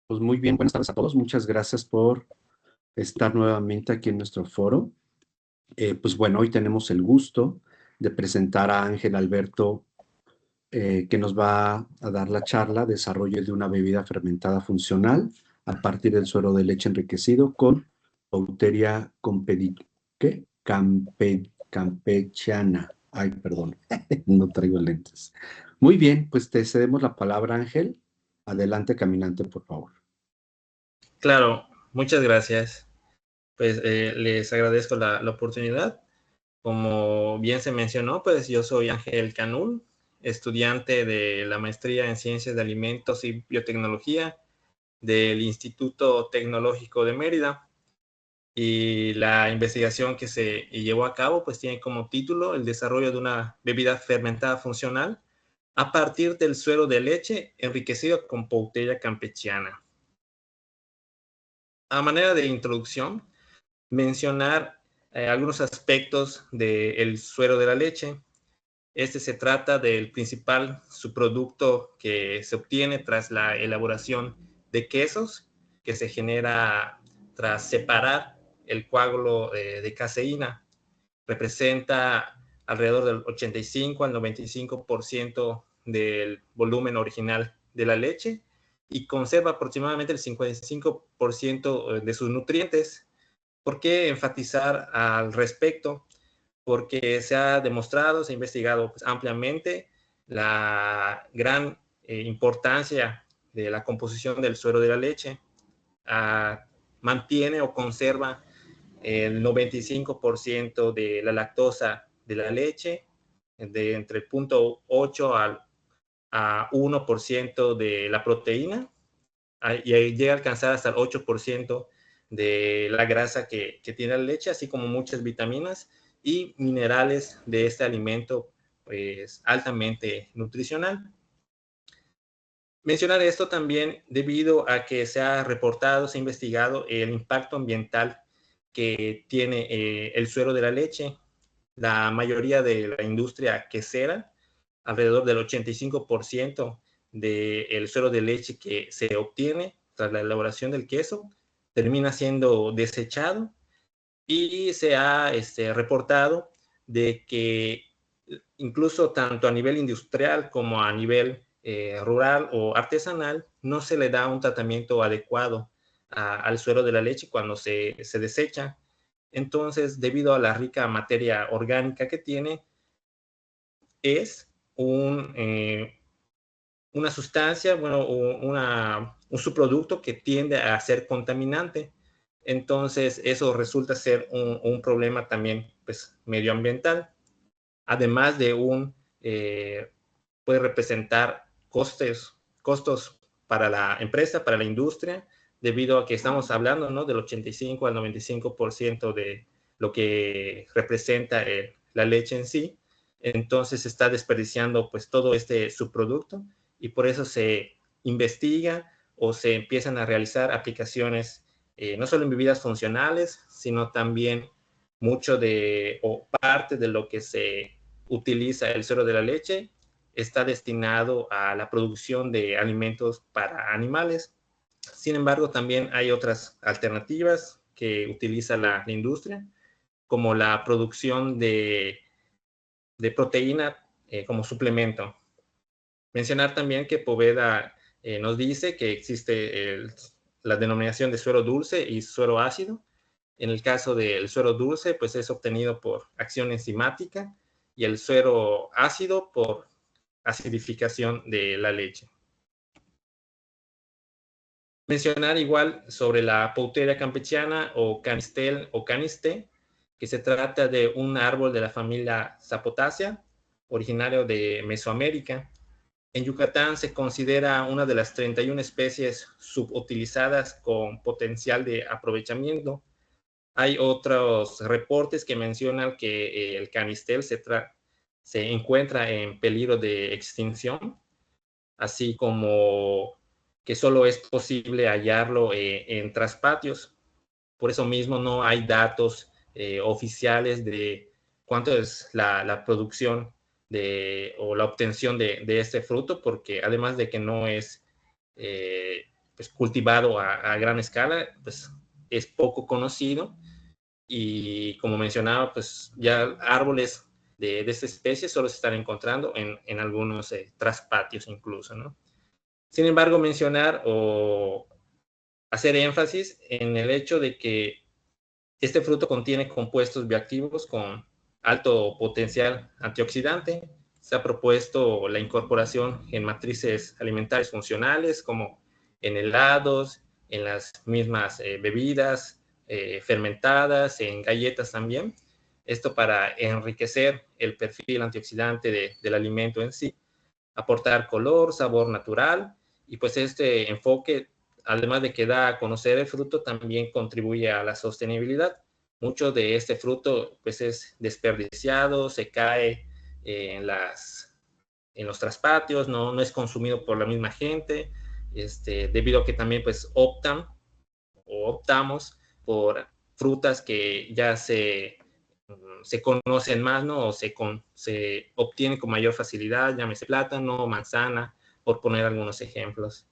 Pues muy bien, buenas tardes a todos. Muchas gracias por estar nuevamente aquí en nuestro foro. Pues bueno, hoy tenemos el gusto de presentar a Ángel Alberto, que nos va a dar la charla Desarrollo de una bebida fermentada funcional a partir del suero de leche enriquecido con Pauteria ¿qué? Campechana. Ay, perdón, no traigo lentes. Muy bien, pues te cedemos la palabra, Ángel. Adelante, caminante, por favor. Claro, muchas gracias. Pues les agradezco la oportunidad. Como bien se mencionó, pues yo soy Ángel Canul, estudiante de la maestría en Ciencias de Alimentos y Biotecnología del Instituto Tecnológico de Mérida. Y la investigación que se llevó a cabo, pues tiene como título el desarrollo de una bebida fermentada funcional a partir del suero de leche enriquecido con Pauteria campechana. A manera de introducción, mencionar algunos aspectos del suero de la leche. Este se trata del principal subproducto que se obtiene tras la elaboración de quesos, que se genera tras separar el coágulo de caseína. Representa alrededor del 85 al 95% del volumen original de la leche y conserva aproximadamente el 55% de sus nutrientes. ¿Por qué enfatizar al respecto? Porque se ha demostrado, se ha investigado pues, ampliamente la gran importancia de la composición del suero de la leche. Mantiene o conserva el 95% de la lactosa de la leche, de entre el 0.8 a 1% de la proteína, y llega a alcanzar hasta el 8% de la grasa que tiene la leche, así como muchas vitaminas y minerales de este alimento pues altamente nutricional. Mencionar esto también debido a que se ha reportado, se ha investigado el impacto ambiental que tiene el suero de la leche. La mayoría de la industria quesera, alrededor del 85% del suero de leche que se obtiene tras la elaboración del queso, termina siendo desechado y se ha reportado de que incluso tanto a nivel industrial como a nivel rural o artesanal no se le da un tratamiento adecuado al suero de la leche cuando se desecha. Entonces, debido a la rica materia orgánica que tiene, es una sustancia, bueno, un subproducto que tiende a ser contaminante. Entonces, eso resulta ser un problema también pues, medioambiental, además de puede representar costos para la empresa, para la industria, debido a que estamos hablando, ¿no?, del 85 al 95% de lo que representa la leche en sí. Entonces se está desperdiciando pues todo este subproducto y por eso se investiga o se empiezan a realizar aplicaciones no solo en bebidas funcionales, sino también mucho de o parte de lo que se utiliza el suero de la leche está destinado a la producción de alimentos para animales. Sin embargo, también hay otras alternativas que utiliza la industria, como la producción de proteína como suplemento. Mencionar también que Poveda nos dice que existe la denominación de suero dulce y suero ácido. En el caso del suero dulce, pues es obtenido por acción enzimática y el suero ácido por acidificación de la leche. Mencionar igual sobre la Pauteria campechana o canistel o caniste, que se trata de un árbol de la familia Zapotaceae, originario de Mesoamérica. En Yucatán se considera una de las 31 especies subutilizadas con potencial de aprovechamiento. Hay otros reportes que mencionan que el canistel se encuentra en peligro de extinción, así como que solo es posible hallarlo en traspatios. Por eso mismo no hay datos oficiales de cuánto es la producción o la obtención de este fruto, porque además de que no es pues, cultivado a gran escala, pues es poco conocido. Y como mencionaba, pues ya árboles de esta especie solo se están encontrando en algunos traspatios incluso, ¿no? Sin embargo, mencionar o hacer énfasis en el hecho de que este fruto contiene compuestos bioactivos con alto potencial antioxidante. Se ha propuesto la incorporación en matrices alimentarias funcionales como en helados, en las mismas bebidas fermentadas, en galletas también. Esto para enriquecer el perfil antioxidante del alimento en sí, aportar color, sabor natural, y pues este enfoque, además de que da a conocer el fruto, también contribuye a la sostenibilidad. Mucho de este fruto pues es desperdiciado, se cae en los traspatios, no es consumido por la misma gente, debido a que también pues optamos por frutas que ya se conocen más, ¿no? O se obtienen con mayor facilidad, llámese plátano, manzana, por poner algunos ejemplos.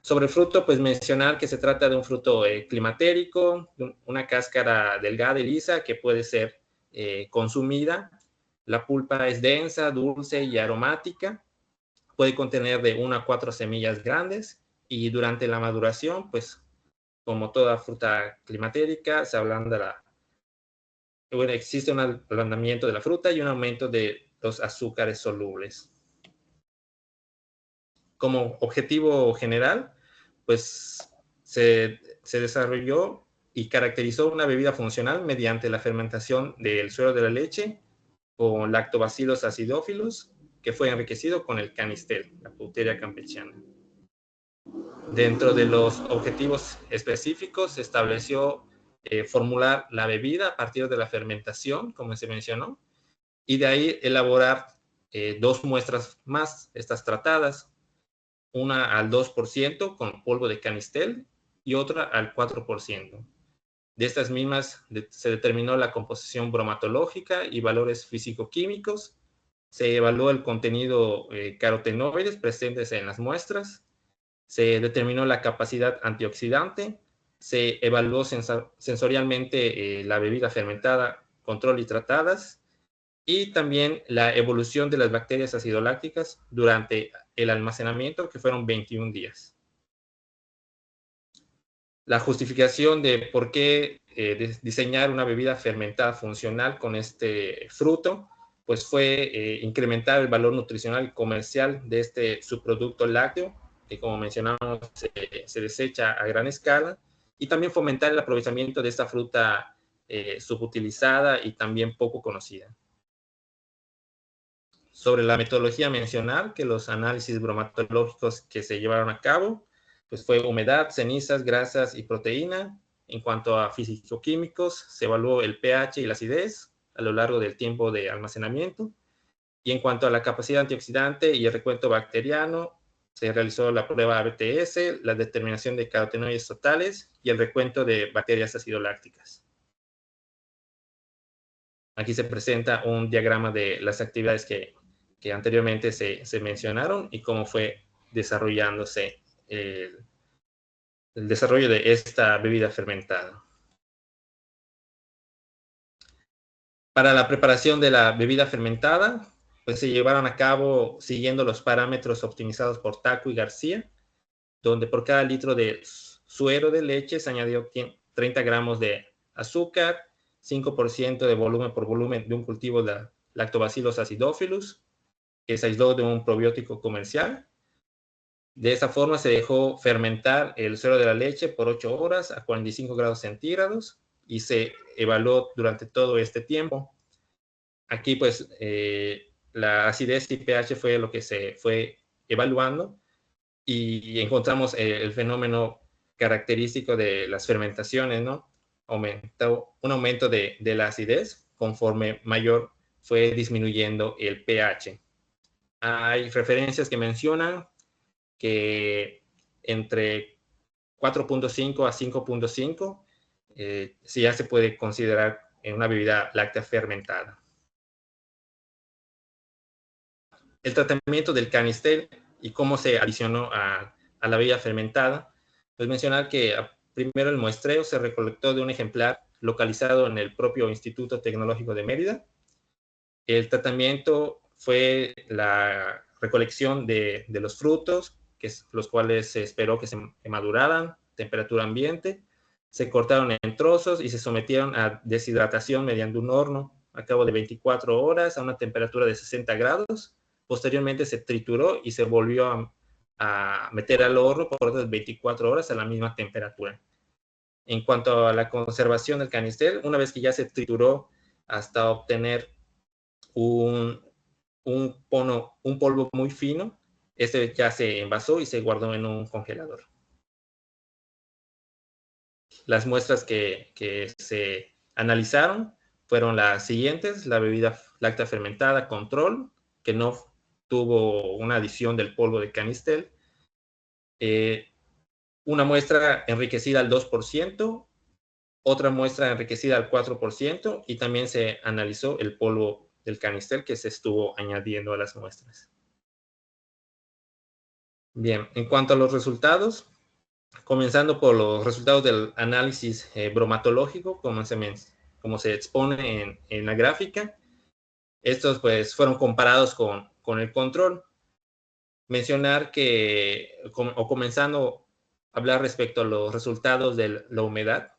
Sobre el fruto, pues mencionar que se trata de un fruto climatérico, una cáscara delgada y lisa que puede ser consumida. La pulpa es densa, dulce y aromática. Puede contener de 1 a 4 semillas grandes y durante la maduración, pues como toda fruta climatérica, se ablanda bueno, existe un ablandamiento de la fruta y un aumento de los azúcares solubles. Como objetivo general, pues se desarrolló y caracterizó una bebida funcional mediante la fermentación del suero de la leche con lactobacillus acidophilus, que fue enriquecido con el canistel, la Pauteria campechana. Dentro de los objetivos específicos se estableció formular la bebida a partir de la fermentación, como se mencionó, y de ahí elaborar 2 muestras más, estas tratadas, una al 2% con polvo de canistel y otra al 4%. De estas mismas se determinó la composición bromatológica y valores físico-químicos, se evaluó el contenido carotenoides presentes en las muestras, se determinó la capacidad antioxidante, se evaluó sensorialmente la bebida fermentada, control y tratadas, y también la evolución de las bacterias acidolácticas durante el almacenamiento, que fueron 21 días. La justificación de por qué diseñar una bebida fermentada funcional con este fruto, pues fue incrementar el valor nutricional y comercial de este subproducto lácteo, que como mencionamos se desecha a gran escala, y también fomentar el aprovechamiento de esta fruta subutilizada y también poco conocida. Sobre la metodología, mencionar que los análisis bromatológicos que se llevaron a cabo, pues fue humedad, cenizas, grasas y proteína. En cuanto a físico-químicos, se evaluó el pH y la acidez a lo largo del tiempo de almacenamiento. Y en cuanto a la capacidad antioxidante y el recuento bacteriano, se realizó la prueba ABTS, la determinación de carotenoides totales y el recuento de bacterias acidolácticas. Aquí se presenta un diagrama de las actividades que anteriormente se mencionaron y cómo fue desarrollándose el desarrollo de esta bebida fermentada. Para la preparación de la bebida fermentada, pues se llevaron a cabo siguiendo los parámetros optimizados por Taco y García, donde por cada litro de suero de leche se añadió 30 gramos de azúcar, 5% de volumen por volumen de un cultivo de Lactobacillus acidophilus, que se aisló de un probiótico comercial. De esa forma se dejó fermentar el suero de la leche por 8 horas a 45 grados centígrados y se evaluó durante todo este tiempo. Aquí pues la acidez y pH fue lo que se fue evaluando y encontramos el fenómeno característico de las fermentaciones, ¿no? Aumentó un aumento de la acidez conforme mayor fue disminuyendo el pH. Hay referencias que mencionan que entre 4.5 a 5.5 sí ya se puede considerar en una bebida láctea fermentada. El tratamiento del canistel y cómo se adicionó a a la bebida fermentada, pues mencionar que primero el muestreo se recolectó de un ejemplar localizado en el propio Instituto Tecnológico de Mérida. El tratamiento fue la recolección de los frutos, los cuales se esperó que se maduraran, temperatura ambiente, se cortaron en trozos y se sometieron a deshidratación mediante un horno a cabo de 24 horas a una temperatura de 60 grados. Posteriormente se trituró y se volvió a meter al horno por otras 24 horas a la misma temperatura. En cuanto a la conservación del canistel, una vez que ya se trituró hasta obtener un polvo muy fino, este ya se envasó y se guardó en un congelador. Las muestras que se analizaron fueron las siguientes: la bebida láctea fermentada control, que no tuvo una adición del polvo de canistel, una muestra enriquecida al 2%, otra muestra enriquecida al 4%, y también se analizó el polvo del canistel que se estuvo añadiendo a las muestras. Bien, en cuanto a los resultados, comenzando por los resultados del análisis bromatológico, como se expone en la gráfica, estos pues fueron comparados con el control. Mencionar comenzando a hablar respecto a los resultados de la humedad,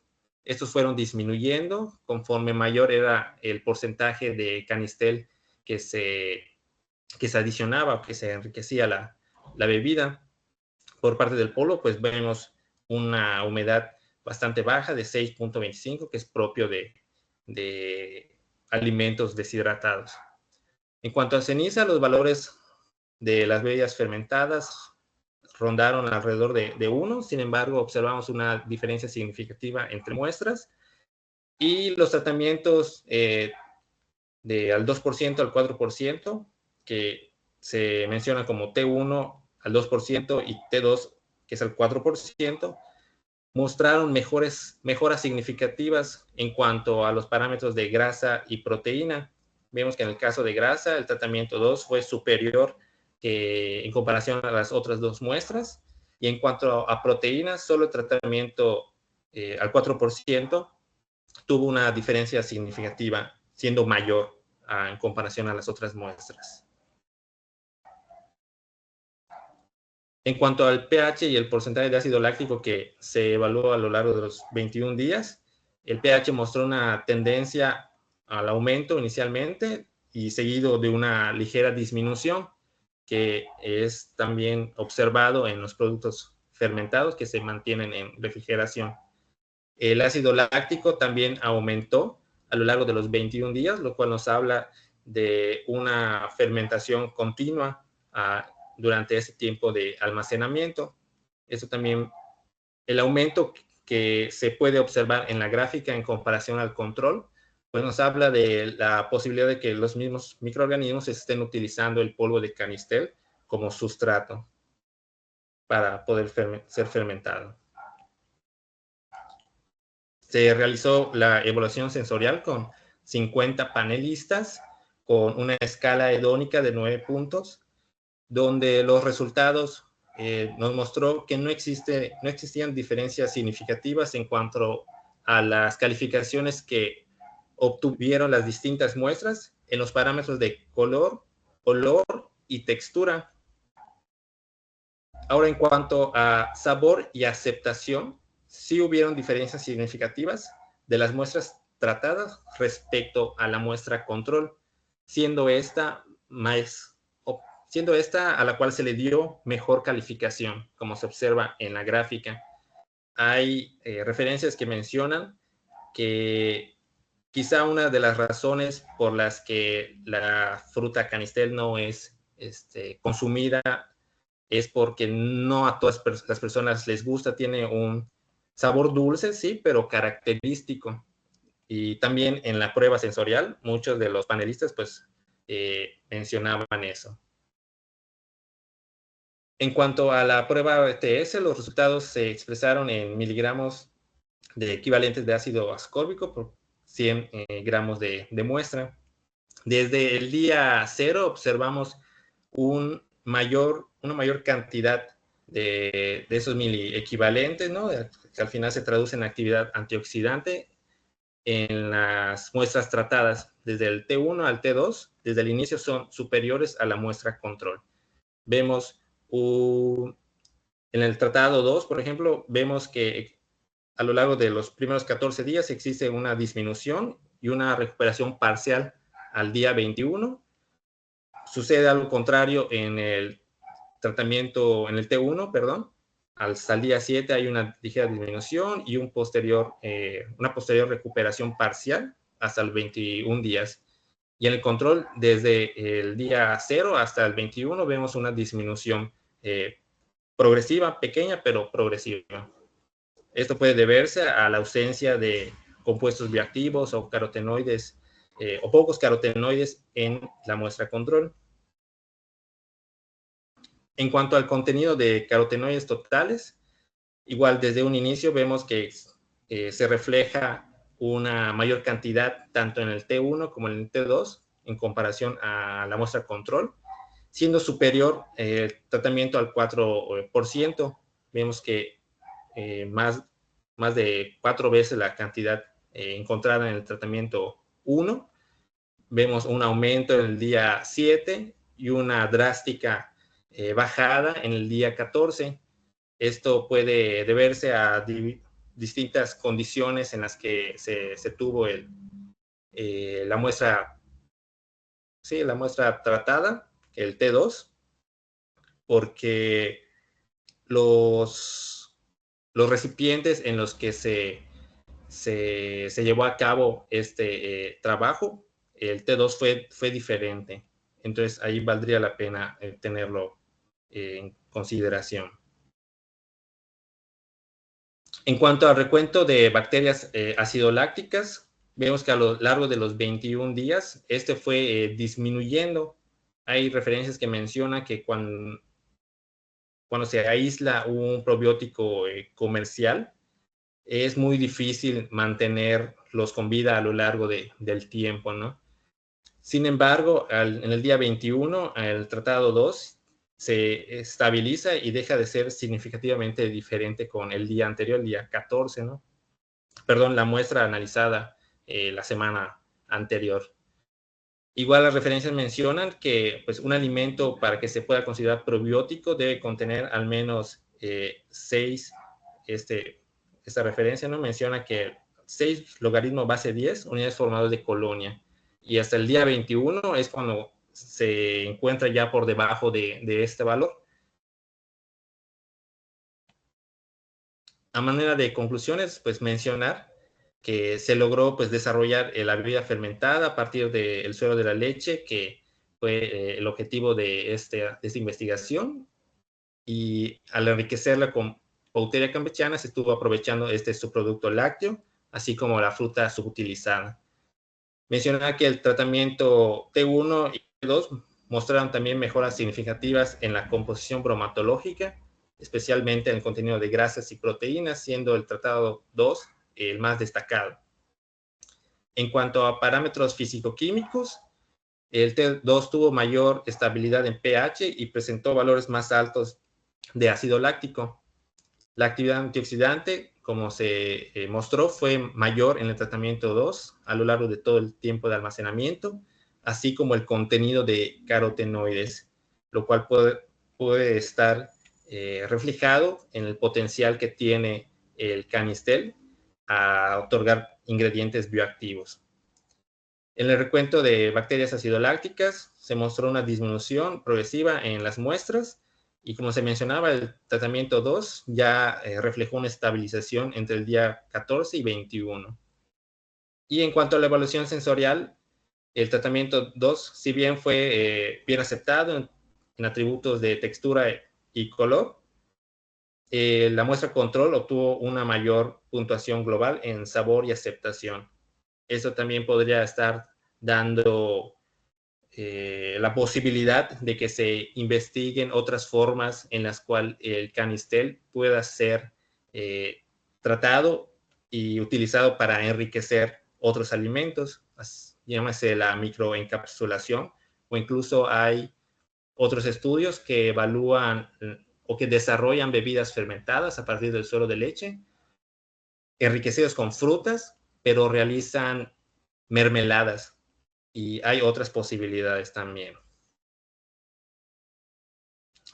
estos fueron disminuyendo conforme mayor era el porcentaje de canistel que se adicionaba o que se enriquecía la bebida. Por parte del polvo, pues vemos una humedad bastante baja de 6.25, que es propio de alimentos deshidratados. En cuanto a ceniza, los valores de las bebidas fermentadas rondaron alrededor de 1, sin embargo, observamos una diferencia significativa entre muestras, y los tratamientos al 2% al 4%, que se menciona como T1 al 2% y T2, que es al 4%, mostraron mejoras significativas en cuanto a los parámetros de grasa y proteína. Vemos que en el caso de grasa, el tratamiento 2 fue superior en comparación a las otras dos muestras, y en cuanto a proteínas, solo el tratamiento al 4% tuvo una diferencia significativa, siendo mayor en comparación a las otras muestras. En cuanto al pH y el porcentaje de ácido láctico que se evaluó a lo largo de los 21 días, el pH mostró una tendencia al aumento inicialmente y seguido de una ligera disminución, que es también observado en los productos fermentados que se mantienen en refrigeración. El ácido láctico también aumentó a lo largo de los 21 días, lo cual nos habla de una fermentación continua durante ese tiempo de almacenamiento. Eso también, el aumento que se puede observar en la gráfica en comparación al control, pues nos habla de la posibilidad de que los mismos microorganismos estén utilizando el polvo de canistel como sustrato para poder ser fermentado. Se realizó la evaluación sensorial con 50 panelistas con una escala hedónica de 9 puntos, donde los resultados nos mostró que no existían diferencias significativas en cuanto a las calificaciones que obtuvieron las distintas muestras en los parámetros de color, olor y textura. Ahora, en cuanto a sabor y aceptación, sí hubieron diferencias significativas de las muestras tratadas respecto a la muestra control, siendo esta a la cual se le dio mejor calificación, como se observa en la gráfica. Hay referencias que mencionan que quizá una de las razones por las que la fruta canistel no es consumida es porque no a todas las personas les gusta, tiene un sabor dulce, sí, pero característico. Y también en la prueba sensorial, muchos de los panelistas pues mencionaban eso. En cuanto a la prueba ETS, los resultados se expresaron en miligramos de equivalentes de ácido ascórbico por 100 gramos de muestra. Desde el día 0 observamos una mayor cantidad de esos miliequivalentes, ¿no? Que al final se traduce en actividad antioxidante en las muestras tratadas desde el T1 al T2, desde el inicio son superiores a la muestra control. Vemos en el tratado 2, por ejemplo, vemos que a lo largo de los primeros 14 días existe una disminución y una recuperación parcial al día 21. Sucede algo contrario en el tratamiento, en el T1, perdón. Hasta el día 7 hay una ligera disminución y una posterior recuperación parcial hasta los 21 días. Y en el control, desde el día 0 hasta el 21, vemos una disminución progresiva, pequeña, pero progresiva. Esto puede deberse a la ausencia de compuestos bioactivos o carotenoides o pocos carotenoides en la muestra control. En cuanto al contenido de carotenoides totales, igual desde un inicio vemos que se refleja una mayor cantidad tanto en el T1 como en el T2 en comparación a la muestra control, siendo superior el tratamiento al 4%. Vemos que más de 4 veces la cantidad encontrada en el tratamiento 1. Vemos un aumento en el día 7 y una drástica bajada en el día 14. Esto puede deberse a distintas condiciones en las que se tuvo la muestra tratada, el T2, porque los recipientes en los que se llevó a cabo este trabajo, el T2 fue diferente. Entonces, ahí valdría la pena tenerlo en consideración. En cuanto al recuento de bacterias acidolácticas, vemos que a lo largo de los 21 días, este fue disminuyendo. Hay referencias que mencionan que cuando se aísla un probiótico comercial, es muy difícil mantenerlos con vida a lo largo del tiempo, ¿no? Sin embargo, en el día 21, el tratado 2 se estabiliza y deja de ser significativamente diferente con el día anterior, el día 14, ¿no? Perdón, la muestra analizada la semana anterior. Igual las referencias mencionan que pues, un alimento para que se pueda considerar probiótico debe contener al menos 6, esta referencia no menciona que 6 logaritmo base 10 unidades formadas de colonia. Y hasta el día 21 es cuando se encuentra ya por debajo de este valor. A manera de conclusiones, pues mencionar que se logró pues desarrollar la bebida fermentada a partir del suero de la leche, que fue el objetivo de esta investigación, y al enriquecerla con Pauteria campechana se estuvo aprovechando este subproducto lácteo, así como la fruta subutilizada. Mencionar que el tratamiento T1 y T2 mostraron también mejoras significativas en la composición bromatológica, especialmente en el contenido de grasas y proteínas, siendo el tratado 2 el más destacado. En cuanto a parámetros físico-químicos, el T2 tuvo mayor estabilidad en pH y presentó valores más altos de ácido láctico. La actividad antioxidante, como se mostró, fue mayor en el tratamiento 2 a lo largo de todo el tiempo de almacenamiento, así como el contenido de carotenoides, lo cual puede estar reflejado en el potencial que tiene el canistel a otorgar ingredientes bioactivos. En el recuento de bacterias acidolácticas se mostró una disminución progresiva en las muestras y, como se mencionaba, el tratamiento 2 ya reflejó una estabilización entre el día 14 y 21. Y en cuanto a la evaluación sensorial, el tratamiento 2, si bien fue bien aceptado en atributos de textura y color, la muestra control obtuvo una mayor puntuación global en sabor y aceptación. Eso también podría estar dando la posibilidad de que se investiguen otras formas en las cuales el canistel pueda ser tratado y utilizado para enriquecer otros alimentos, llámese la microencapsulación, o incluso hay otros estudios que evalúan o que desarrollan bebidas fermentadas a partir del suero de leche, enriquecidos con frutas, pero realizan mermeladas y hay otras posibilidades también.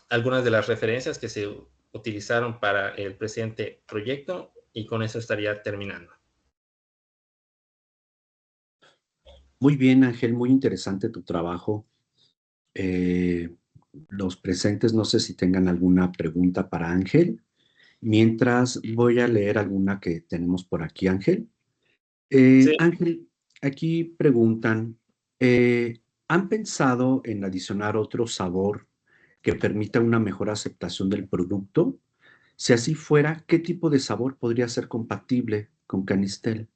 Algunas de las referencias que se utilizaron para el presente proyecto y con eso estaría terminando. Muy bien, Ángel, muy interesante tu trabajo. Eh, los presentes, no sé si tengan alguna pregunta para Ángel. Mientras voy a leer alguna que tenemos por aquí, Ángel. Sí, Ángel, aquí preguntan, ¿han pensado en adicionar otro sabor que permita una mejor aceptación del producto? Si así fuera, ¿qué tipo de sabor podría ser compatible con Canistel?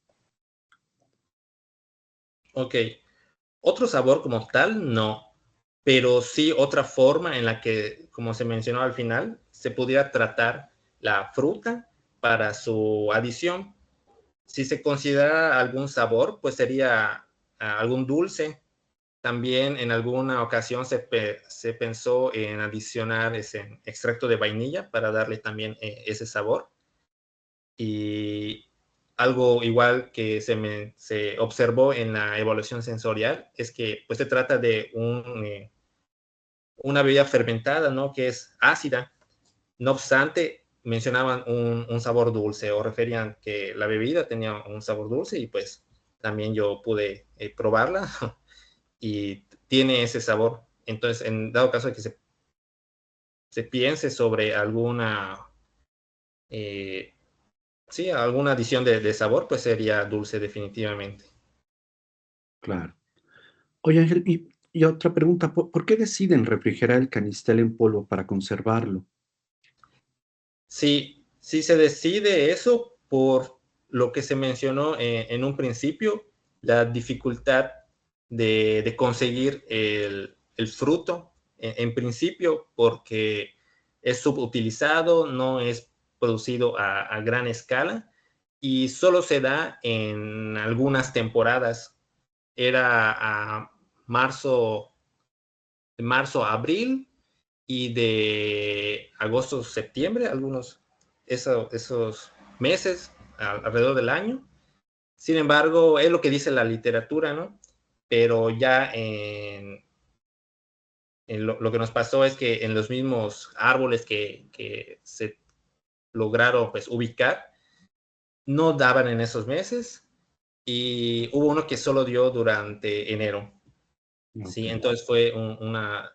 ok. Otro sabor como tal, no, pero sí otra forma en la que, como se mencionó al final, se pudiera tratar la fruta para su adición. Si se considera algún sabor, pues sería algún dulce. También en alguna ocasión se pensó en adicionar ese extracto de vainilla para darle también ese sabor. Y algo igual que se observó en la evaluación sensorial es que pues se trata de una bebida fermentada, ¿no? Que es ácida. No obstante, mencionaban un sabor dulce o referían que la bebida tenía un sabor dulce y pues también yo pude probarla y tiene ese sabor. Entonces, en dado caso de que se piense sobre eh, sí, alguna adición de sabor, pues sería dulce definitivamente. Claro. Oye, Ángel, y otra pregunta, ¿por qué deciden refrigerar el Canistel en polvo para conservarlo? Si se decide eso por lo que se mencionó en un principio, la dificultad de conseguir el fruto, en principio porque es subutilizado, no es producido a gran escala y solo se da en algunas temporadas. Era a marzo, de marzo a abril y de agosto a septiembre, esos meses alrededor del año. Sin embargo, es lo que dice la literatura, ¿no? Pero ya en lo que nos pasó es que en los mismos árboles que se lograron pues, ubicar, no daban en esos meses y hubo uno que solo dio durante enero. Ok, Sí, entonces fue una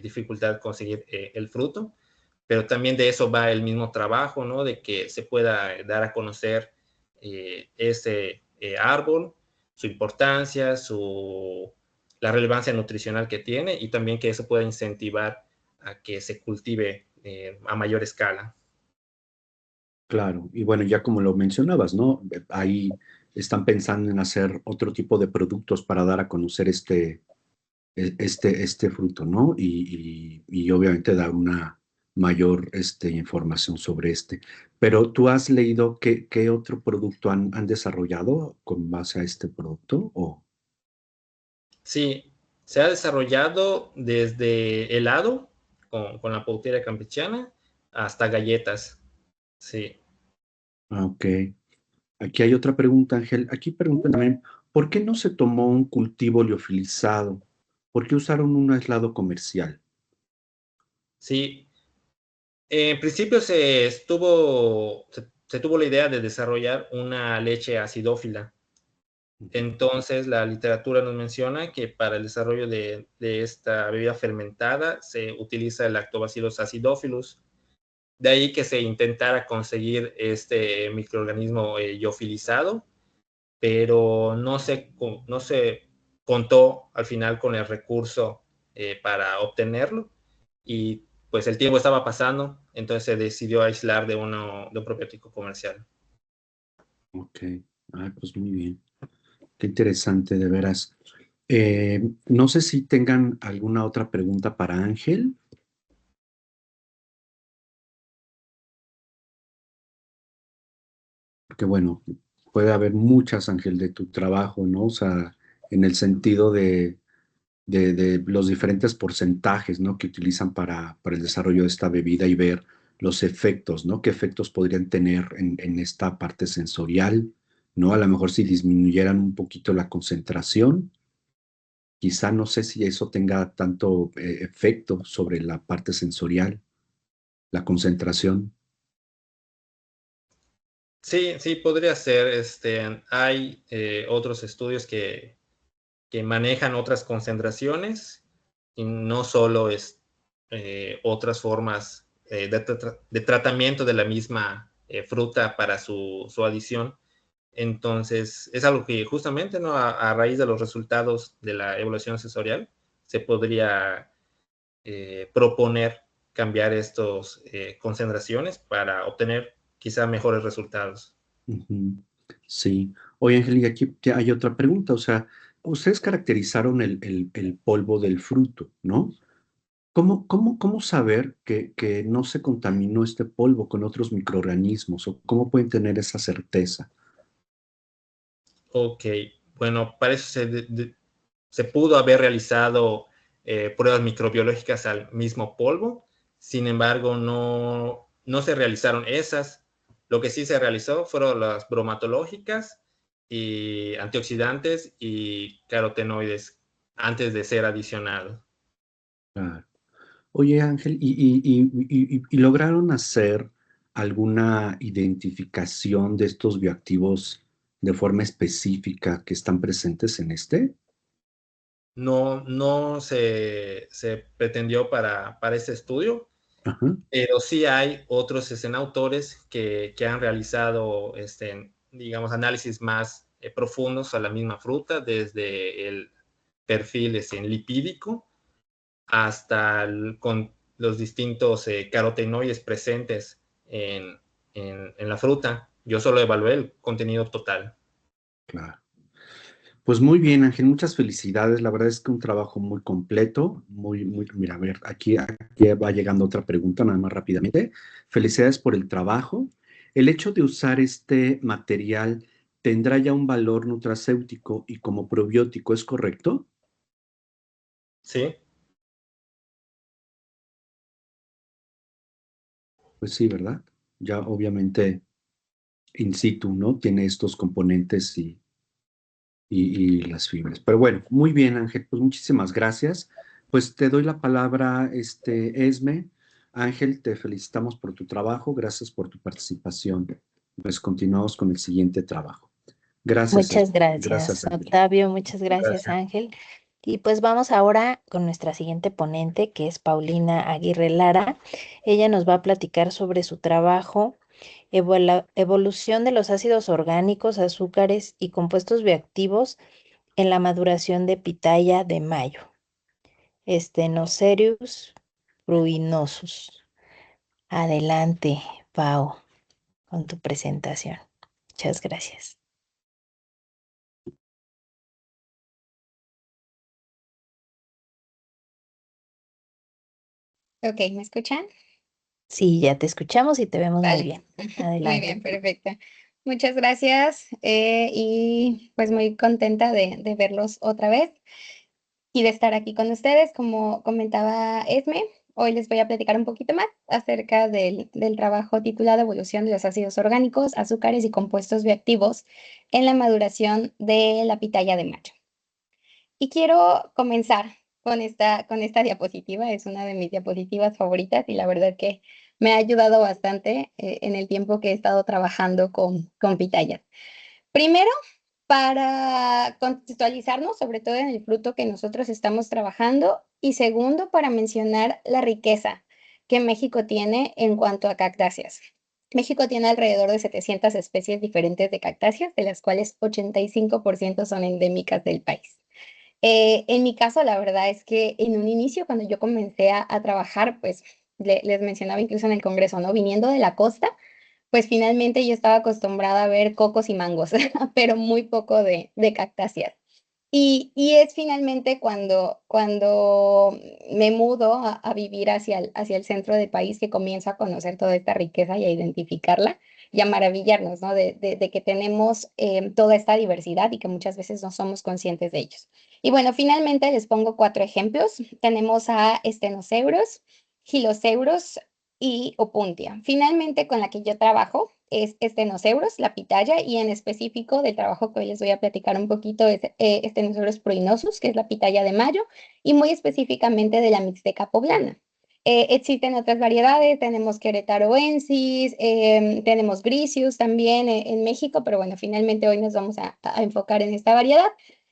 dificultad conseguir el fruto, pero también de eso va el mismo trabajo, ¿no? De que se pueda dar a conocer ese árbol, su importancia, la relevancia nutricional que tiene y también que eso pueda incentivar a que se cultive a mayor escala. claro. Y bueno, ya como lo mencionabas, ¿no? Ahí están pensando en hacer otro tipo de productos para dar a conocer este fruto, ¿no? Y obviamente dar una mayor información sobre este. Pero ¿tú has leído qué otro producto han desarrollado con base a este producto? ¿O? Sí, se ha desarrollado desde helado con la pautera campechana hasta galletas. Sí, Ah, ok. Aquí hay otra pregunta, Ángel. Aquí preguntan también, ¿por qué no se tomó un cultivo liofilizado? ¿Por qué usaron un aislado comercial? sí. En principio se tuvo la idea de desarrollar una leche acidófila. Ujú. Entonces, la literatura nos menciona que para el desarrollo de esta bebida fermentada se utiliza el Lactobacillus acidophilus. De ahí que se intentara conseguir este microorganismo liofilizado, pero no se contó al final con el recurso para obtenerlo y pues el tiempo estaba pasando, entonces se decidió aislar de un probiótico comercial. Ok. Ah, pues muy bien. Qué interesante, de veras. No sé si tengan alguna otra pregunta para Ángel, porque bueno, puede haber muchas, Ángel, de tu trabajo, ¿no? O sea, en el sentido de los diferentes porcentajes, ¿no? Que utilizan para el desarrollo de esta bebida y ver los efectos, ¿no? ¿Qué efectos podrían tener en esta parte sensorial, ¿no? A lo mejor si disminuyeran un poquito la concentración, quizá no sé si eso tenga tanto efecto sobre la parte sensorial, la concentración. Sí, sí, podría ser. Hay otros estudios que manejan otras concentraciones y no solo otras formas de tratamiento de la misma fruta para su adición. Entonces, es algo que justamente, ¿no? A raíz de los resultados de la evaluación sensorial, se podría proponer cambiar estas concentraciones para obtener quizá mejores resultados. Ujú. Sí. Oye, Angélica, aquí hay otra pregunta. O sea, ustedes caracterizaron el polvo del fruto, ¿no? ¿Cómo saber que no se contaminó este polvo con otros microorganismos? ¿O cómo pueden tener esa certeza? Ok, bueno, para eso se pudo haber realizado pruebas microbiológicas al mismo polvo. Sin embargo, no se realizaron esas. Lo que sí se realizó fueron las bromatológicas y antioxidantes y carotenoides antes de ser adicionados. Claro. Oye, Ángel, ¿y lograron hacer alguna identificación de estos bioactivos de forma específica que están presentes en este? No se pretendió para este estudio, Ajá. pero sí hay otros autores que han realizado, digamos, análisis más profundos a la misma fruta, desde el perfil lipídico hasta con los distintos carotenoides presentes en la fruta. Yo solo evalué el contenido total. Claro. Pues muy bien, Ángel, muchas felicidades. La verdad es que un trabajo muy completo, mira, a ver, aquí va llegando otra pregunta, nada más rápidamente. Felicidades por el trabajo. ¿El hecho de usar este material tendrá ya un valor nutracéutico y como probiótico, es correcto? ¿Sí? Pues sí, ¿verdad? Ya obviamente in situ, ¿no? Tiene estos componentes y las fibras. Pero bueno, muy bien, Ángel, pues muchísimas gracias. Pues te doy la palabra, Esme. Ángel, te felicitamos por tu trabajo, gracias por tu participación. Pues continuamos con el siguiente trabajo. Gracias, Muchas Esme. Gracias, gracias, Ángel. Octavio. Muchas gracias, Gracias. Ángel. Y pues vamos ahora con nuestra siguiente ponente, que es Paulina Aguirre Lara. Ella nos va a platicar sobre su trabajo, evolución de los ácidos orgánicos, azúcares y compuestos bioactivos en la maduración de pitaya de mayo, Stenocerius ruinosus. Adelante, Pau, con tu presentación. Muchas gracias. Ok, ¿me escuchan? Sí, ya te escuchamos y te vemos muy Vale, bien. muy Adelante. bien, perfecto. Muchas gracias y pues muy contenta de verlos otra vez y de estar aquí con ustedes. Como comentaba Esme, hoy les voy a platicar un poquito más acerca del trabajo titulado Evolución de los ácidos orgánicos, azúcares y compuestos bioactivos en la maduración de la pitaya de macho. Y quiero comenzar con esta diapositiva, es una de mis diapositivas favoritas y la verdad que me ha ayudado bastante en el tiempo que he estado trabajando con pitayas. Primero, para contextualizarnos, sobre todo en el fruto que nosotros estamos trabajando, y segundo, para mencionar la riqueza que México tiene en cuanto a cactáceas. México tiene alrededor de 700 especies diferentes de cactáceas, de las cuales 85% son endémicas del país. En mi caso, la verdad es que en un inicio, cuando yo comencé a trabajar, pues les mencionaba incluso en el Congreso, ¿no? Viniendo de la costa, pues finalmente yo estaba acostumbrada a ver cocos y mangos, pero muy poco de cactáceas. Y es finalmente cuando me mudo a vivir hacia el centro del país que comienzo a conocer toda esta riqueza y a identificarla y a maravillarnos, ¿no? De que tenemos toda esta diversidad y que muchas veces no somos conscientes de ellos. Y bueno, finalmente les pongo 4 ejemplos. Tenemos a estenoceuros, giloceuros y opuntia. Finalmente, con la que yo trabajo es estenoceuros, la pitaya, y en específico del trabajo que hoy les voy a platicar un poquito es estenoceuros pruinosus, que es la pitaya de mayo, y muy específicamente de la mixteca poblana. Existen otras variedades, tenemos querétaroensis, tenemos grisius también en México, pero bueno, finalmente hoy nos vamos a enfocar en esta variedad.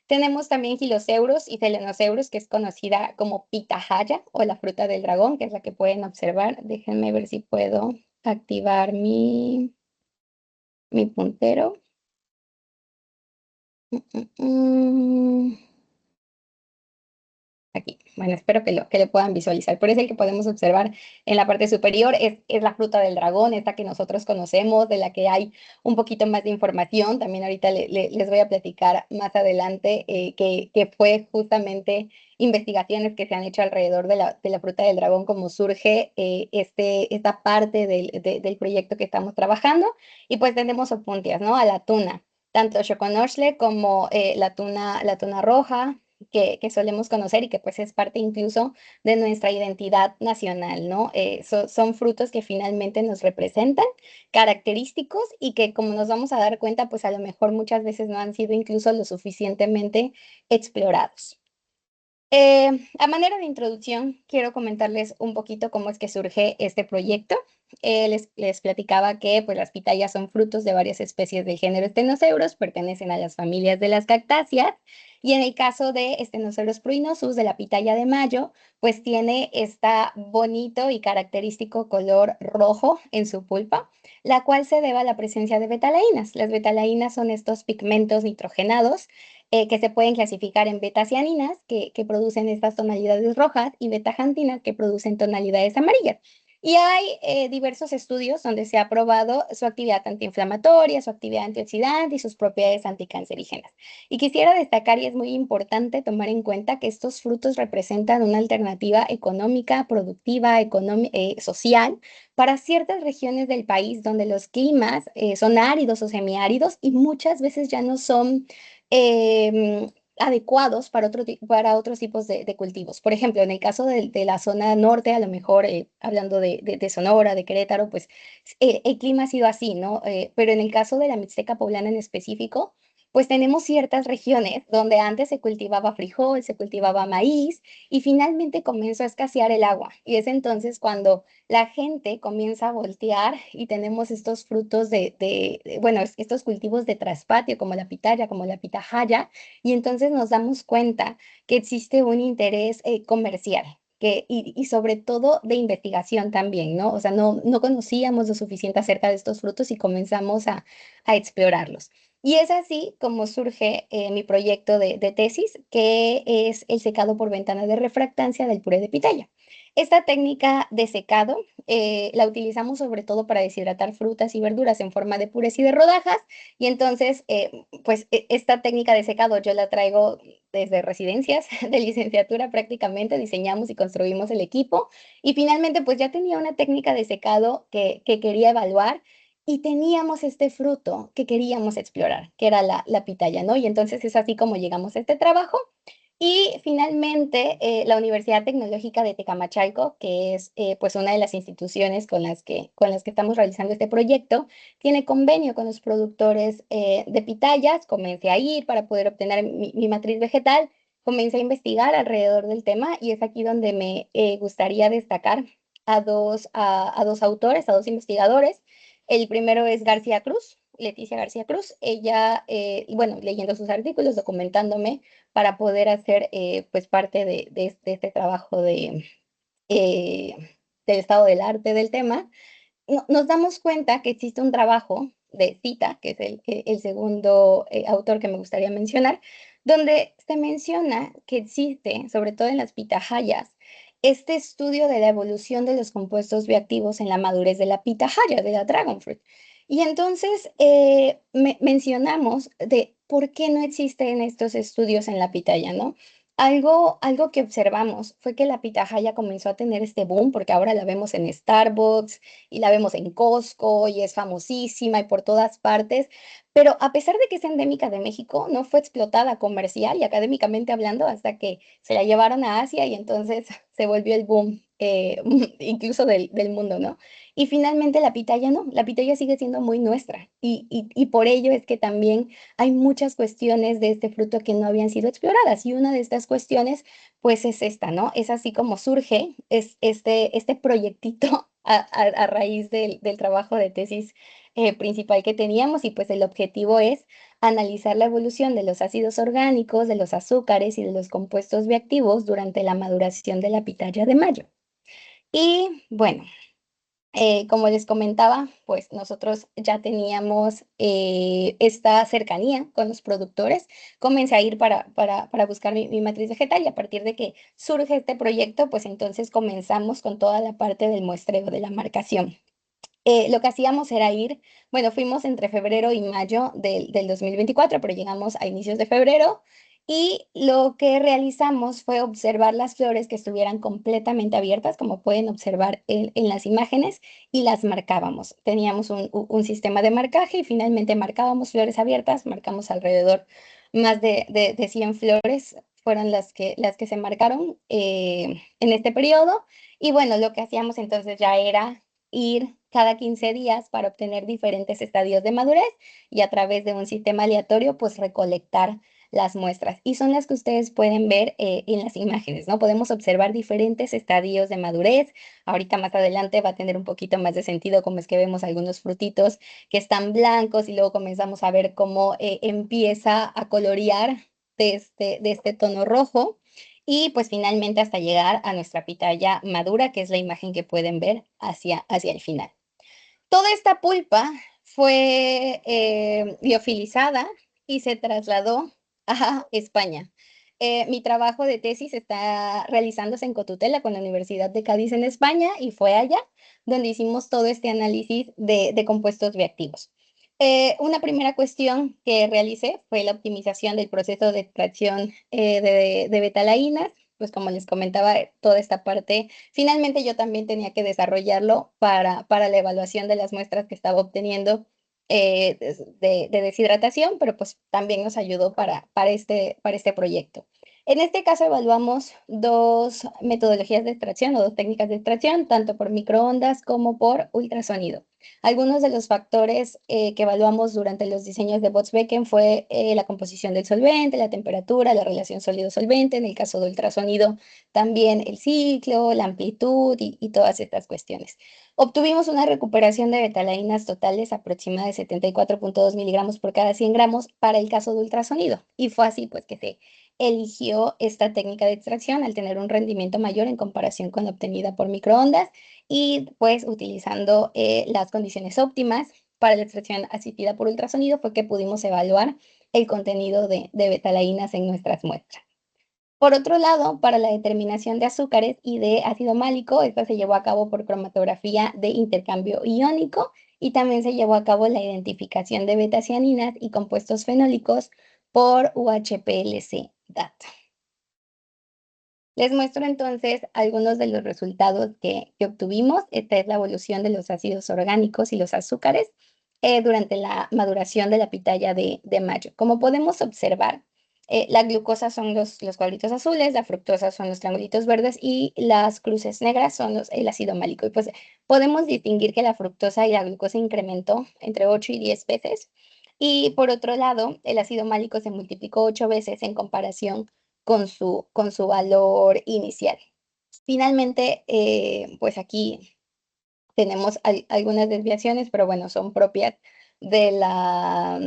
Tenemos también giloceuros y selenoceuros, que es conocida como pitahaya o la fruta del dragón, que es la que pueden observar. Déjenme ver si puedo activar mi puntero. Aquí. Bueno, espero que lo puedan visualizar. Pero es el que podemos observar en la parte superior. Es la fruta del dragón, esta que nosotros conocemos, de la que hay un poquito más de información. También ahorita les voy a platicar más adelante que fue justamente investigaciones que se han hecho alrededor de la fruta del dragón, cómo surge esta parte del proyecto que estamos trabajando. Y pues tenemos opuntias, ¿no? A la tuna, tanto Choconoshle como la tuna roja, que solemos conocer y que pues es parte incluso de nuestra identidad nacional, ¿no? Son frutos que finalmente nos representan, característicos y que como nos vamos a dar cuenta, pues a lo mejor muchas veces no han sido incluso lo suficientemente explorados. A manera de introducción, quiero comentarles un poquito cómo es que surge este proyecto. Les platicaba que pues, las pitayas son frutos de varias especies del género Stenoceuros, pertenecen a las familias de las cactáceas, y en el caso de Stenoceuros pruinosus, de la pitaya de mayo, pues tiene este bonito y característico color rojo en su pulpa, la cual se debe a la presencia de betalaínas. Las betalaínas son estos pigmentos nitrogenados que se pueden clasificar en betacianinas, que producen estas tonalidades rojas, y betajantinas, que producen tonalidades amarillas. Y hay diversos estudios donde se ha probado su actividad antiinflamatoria, su actividad antioxidante y sus propiedades anticancerígenas. Y quisiera destacar, y es muy importante tomar en cuenta, que estos frutos representan una alternativa económica, productiva, social, para ciertas regiones del país donde los climas son áridos o semiáridos y muchas veces ya no son adecuados para otros tipos de cultivos. Por ejemplo, en el caso de la zona norte, a lo mejor hablando de Sonora, de Querétaro, pues el clima ha sido así, ¿no? Pero en el caso de la Mixteca poblana en específico, pues tenemos ciertas regiones donde antes se cultivaba frijol, se cultivaba maíz y finalmente comenzó a escasear el agua. Y es entonces cuando la gente comienza a voltear y tenemos estos frutos bueno, estos cultivos de traspatio como la pitaya, como la pitahaya, y entonces nos damos cuenta que existe un interés comercial. Y sobre todo de investigación también, ¿no? O sea, no conocíamos lo suficiente acerca de estos frutos y comenzamos a explorarlos. Y es así como surge mi proyecto de tesis, que es el secado por ventana de refractancia del puré de pitaya. Esta técnica de secado la utilizamos sobre todo para deshidratar frutas y verduras en forma de purés y de rodajas. Y entonces, pues esta técnica de secado yo la traigo desde residencias de licenciatura prácticamente, diseñamos y construimos el equipo. Y finalmente, pues ya tenía una técnica de secado que quería evaluar y teníamos este fruto que queríamos explorar, que era la pitaya, ¿no? Y entonces es así como llegamos a este trabajo. Y finalmente, la Universidad Tecnológica de Tecamachalco, que es pues una de las instituciones con las que estamos realizando este proyecto, tiene convenio con los productores de pitayas. Comencé a ir para poder obtener mi matriz vegetal, comencé a investigar alrededor del tema y es aquí donde me gustaría destacar a dos autores, a dos investigadores. El primero es García Cruz, Leticia García Cruz. Ella, bueno, leyendo sus artículos, documentándome para poder hacer pues parte de este trabajo eh, del estado del arte del tema, nos damos cuenta que existe un trabajo de Cita, que es el segundo autor que me gustaría mencionar, donde se menciona que existe, sobre todo en las pitahayas, este estudio de la evolución de los compuestos bioactivos en la madurez de la pitahaya, de la dragon fruit. Y entonces mencionamos de ¿por qué no existen estos estudios en la pitaya, no? Algo que observamos fue que la pitahaya comenzó a tener este boom, porque ahora la vemos en Starbucks y la vemos en Costco y es famosísima y por todas partes, pero a pesar de que es endémica de México, no fue explotada comercial y académicamente hablando hasta que se la llevaron a Asia y entonces se volvió el boom, incluso del mundo, ¿no? Y finalmente la pitaya no, la pitaya sigue siendo muy nuestra y por ello es que también hay muchas cuestiones de este fruto que no habían sido exploradas y una de estas cuestiones pues es esta, ¿no? Es así como surge es este proyectito a raíz del trabajo de tesis principal que teníamos y pues el objetivo es analizar la evolución de los ácidos orgánicos, de los azúcares y de los compuestos bioactivos durante la maduración de la pitaya de mayo. Y bueno, como les comentaba, pues nosotros ya teníamos esta cercanía con los productores. Comencé a ir para buscar mi matriz vegetal y a partir de que surge este proyecto, pues entonces comenzamos con toda la parte del muestreo de la marcación. Lo que hacíamos era ir, bueno, fuimos entre febrero y mayo del 2024, pero llegamos a inicios de febrero y lo que realizamos fue observar las flores que estuvieran completamente abiertas, como pueden observar en las imágenes, y las marcábamos. Teníamos un sistema de marcaje y finalmente marcábamos flores abiertas, marcamos alrededor más de 100 flores, fueron las que se marcaron en este periodo. Y bueno, lo que hacíamos entonces ya era ir cada 15 días para obtener diferentes estadios de madurez y a través de un sistema aleatorio, pues recolectar las muestras. Y son las que ustedes pueden ver en las imágenes, ¿no? Podemos observar diferentes estadios de madurez. Ahorita más adelante va a tener un poquito más de sentido, como es que vemos algunos frutitos que están blancos y luego comenzamos a ver cómo empieza a colorear de este tono rojo y pues finalmente hasta llegar a nuestra pitaya madura, que es la imagen que pueden ver hacia el final. Toda esta pulpa fue liofilizada y se trasladó a España. Mi trabajo de tesis está realizándose en Cotutela con la Universidad de Cádiz en España y fue allá donde hicimos todo este análisis de compuestos bioactivos. Una primera cuestión que realicé fue la optimización del proceso de extracción de betalainas, pues como les comentaba, toda esta parte, finalmente yo también tenía que desarrollarlo para la evaluación de las muestras que estaba obteniendo de deshidratación, pero pues también nos ayudó para este proyecto. En este caso evaluamos dos metodologías de extracción o dos técnicas de extracción, tanto por microondas como por ultrasonido. Algunos de los factores que evaluamos durante los diseños de Bots-Becken fue la composición del solvente, la temperatura, la relación sólido-solvente, en el caso de ultrasonido también el ciclo, la amplitud y todas estas cuestiones. Obtuvimos una recuperación de betalainas totales aproximada de 74.2 miligramos por cada 100 gramos para el caso de ultrasonido y fue así pues que se eligió esta técnica de extracción al tener un rendimiento mayor en comparación con la obtenida por microondas y pues utilizando las condiciones óptimas para la extracción asistida por ultrasonido fue que pudimos evaluar el contenido de betalainas en nuestras muestras. Por otro lado, para la determinación de azúcares y de ácido málico, esta se llevó a cabo por cromatografía de intercambio iónico y también se llevó a cabo la identificación de betacianinas y compuestos fenólicos por UHPLC data. Les muestro entonces algunos de los resultados que obtuvimos. Esta es la evolución de los ácidos orgánicos y los azúcares durante la maduración de la pitaya de mayo. Como podemos observar, la glucosa son los cuadritos azules, la fructosa son los triangulitos verdes y las cruces negras son el ácido málico. Y pues podemos distinguir que la fructosa y la glucosa incrementó entre 8 y 10 veces. Y por otro lado, el ácido málico se multiplicó 8 veces en comparación con su valor inicial. Finalmente, pues aquí tenemos algunas desviaciones, pero bueno, son propias de la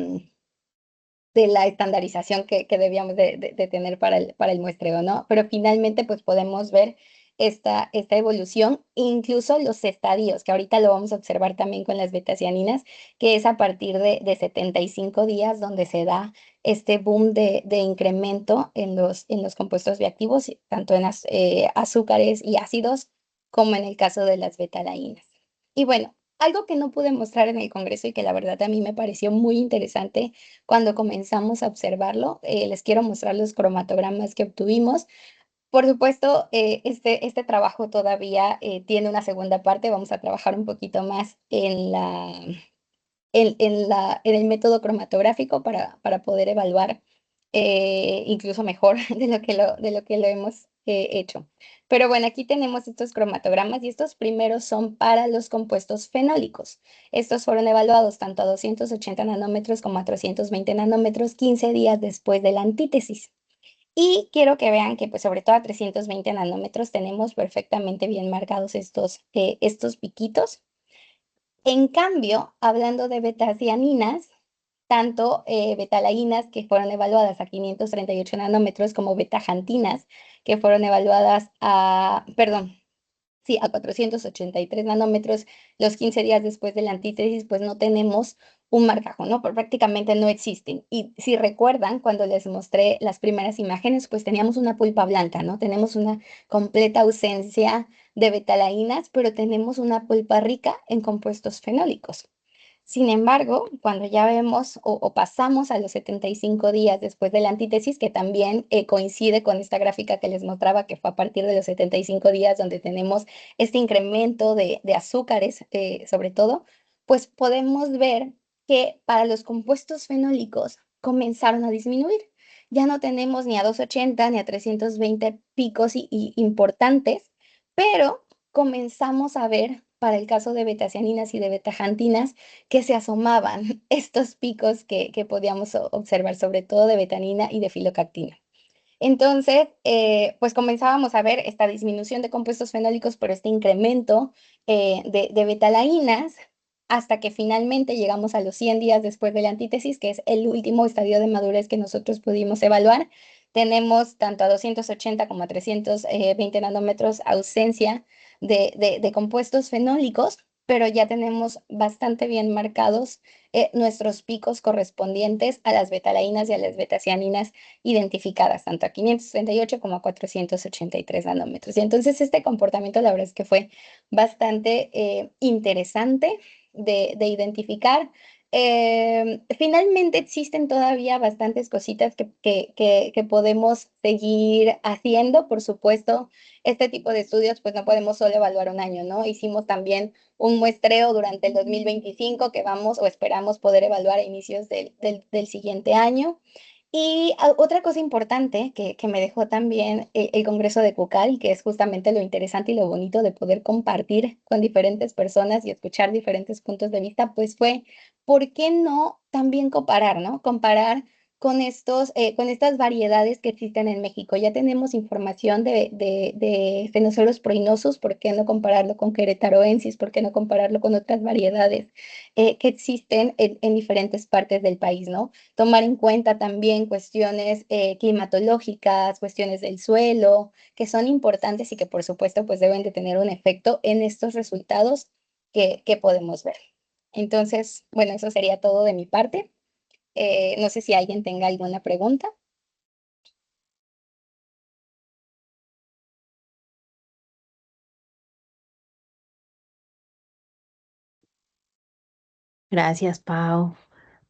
estandarización que debíamos de tener para el muestreo, ¿no? Pero finalmente, pues podemos ver esta evolución, incluso los estadios, que ahorita lo vamos a observar también con las betacianinas, que es a partir de 75 días donde se da este boom de incremento en los compuestos bioactivos, tanto en azúcares y ácidos, como en el caso de las betalainas. Y bueno, Algo que no pude mostrar en el congreso y que la verdad a mí me pareció muy interesante cuando comenzamos a observarlo, les quiero mostrar los cromatogramas que obtuvimos. Por supuesto, este trabajo todavía tiene una segunda parte. Vamos a trabajar un poquito más en el método cromatográfico para poder evaluar incluso mejor de lo que lo hemos hecho. Pero bueno, aquí tenemos estos cromatogramas y estos primeros son para los compuestos fenólicos. Estos fueron evaluados tanto a 280 nanómetros como a 320 nanómetros 15 días después de la antítesis. Y quiero que vean que, pues, sobre todo a 320 nanómetros tenemos perfectamente bien marcados estos piquitos. En cambio, hablando de betasianinas, tanto betalainas que fueron evaluadas a 538 nanómetros como betajantinas que fueron evaluadas perdón, sí, a 483 nanómetros los 15 días después de la antítesis, pues no tenemos un marcajo, ¿no? Prácticamente no existen. Y si recuerdan, cuando les mostré las primeras imágenes, pues teníamos una pulpa blanca, ¿no? Tenemos una completa ausencia de betalainas, pero tenemos una pulpa rica en compuestos fenólicos. Sin embargo, cuando ya vemos o pasamos a los 75 días después de la antítesis, que también coincide con esta gráfica que les mostraba, que fue a partir de los 75 días donde tenemos este incremento de azúcares, sobre todo, pues podemos ver que para los compuestos fenólicos comenzaron a disminuir. Ya no tenemos ni a 280 ni a 320 picos importantes, pero comenzamos a ver para el caso de betacianinas y de betajantinas que se asomaban estos picos que podíamos observar, sobre todo de betanina y de filocactina. Entonces, pues comenzábamos a ver esta disminución de compuestos fenólicos, pero este incremento de betalainas, hasta que finalmente llegamos a los 100 días después de la antítesis, que es el último estadio de madurez que nosotros pudimos evaluar. Tenemos tanto a 280 como a 320 nanómetros ausencia de compuestos fenólicos, pero ya tenemos bastante bien marcados nuestros picos correspondientes a las betalainas y a las betacianinas identificadas, tanto a 538 como a 483 nanómetros. Y entonces este comportamiento, la verdad es que fue bastante interesante de identificar. Finalmente existen todavía bastantes cositas que podemos seguir haciendo. Por supuesto, este tipo de estudios, pues no podemos solo evaluar un año, ¿no? Hicimos también un muestreo durante el 2025 que vamos o esperamos poder evaluar a inicios del siguiente año. Y otra cosa importante que me dejó también el Congreso de Cucal, y que es justamente lo interesante y lo bonito de poder compartir con diferentes personas y escuchar diferentes puntos de vista, pues fue, ¿por qué no también comparar, ¿no? Comparar con estas variedades que existen en México. Ya tenemos información de Phenoceros proinosus, ¿por qué no compararlo con Querétaroensis? ¿Por qué no compararlo con otras variedades que existen en diferentes partes del país, ¿no? Tomar en cuenta también cuestiones climatológicas, cuestiones del suelo, que son importantes y que por supuesto pues deben de tener un efecto en estos resultados que podemos ver. Entonces, bueno, eso sería todo de mi parte. No sé si alguien tenga alguna pregunta. Gracias, Pau,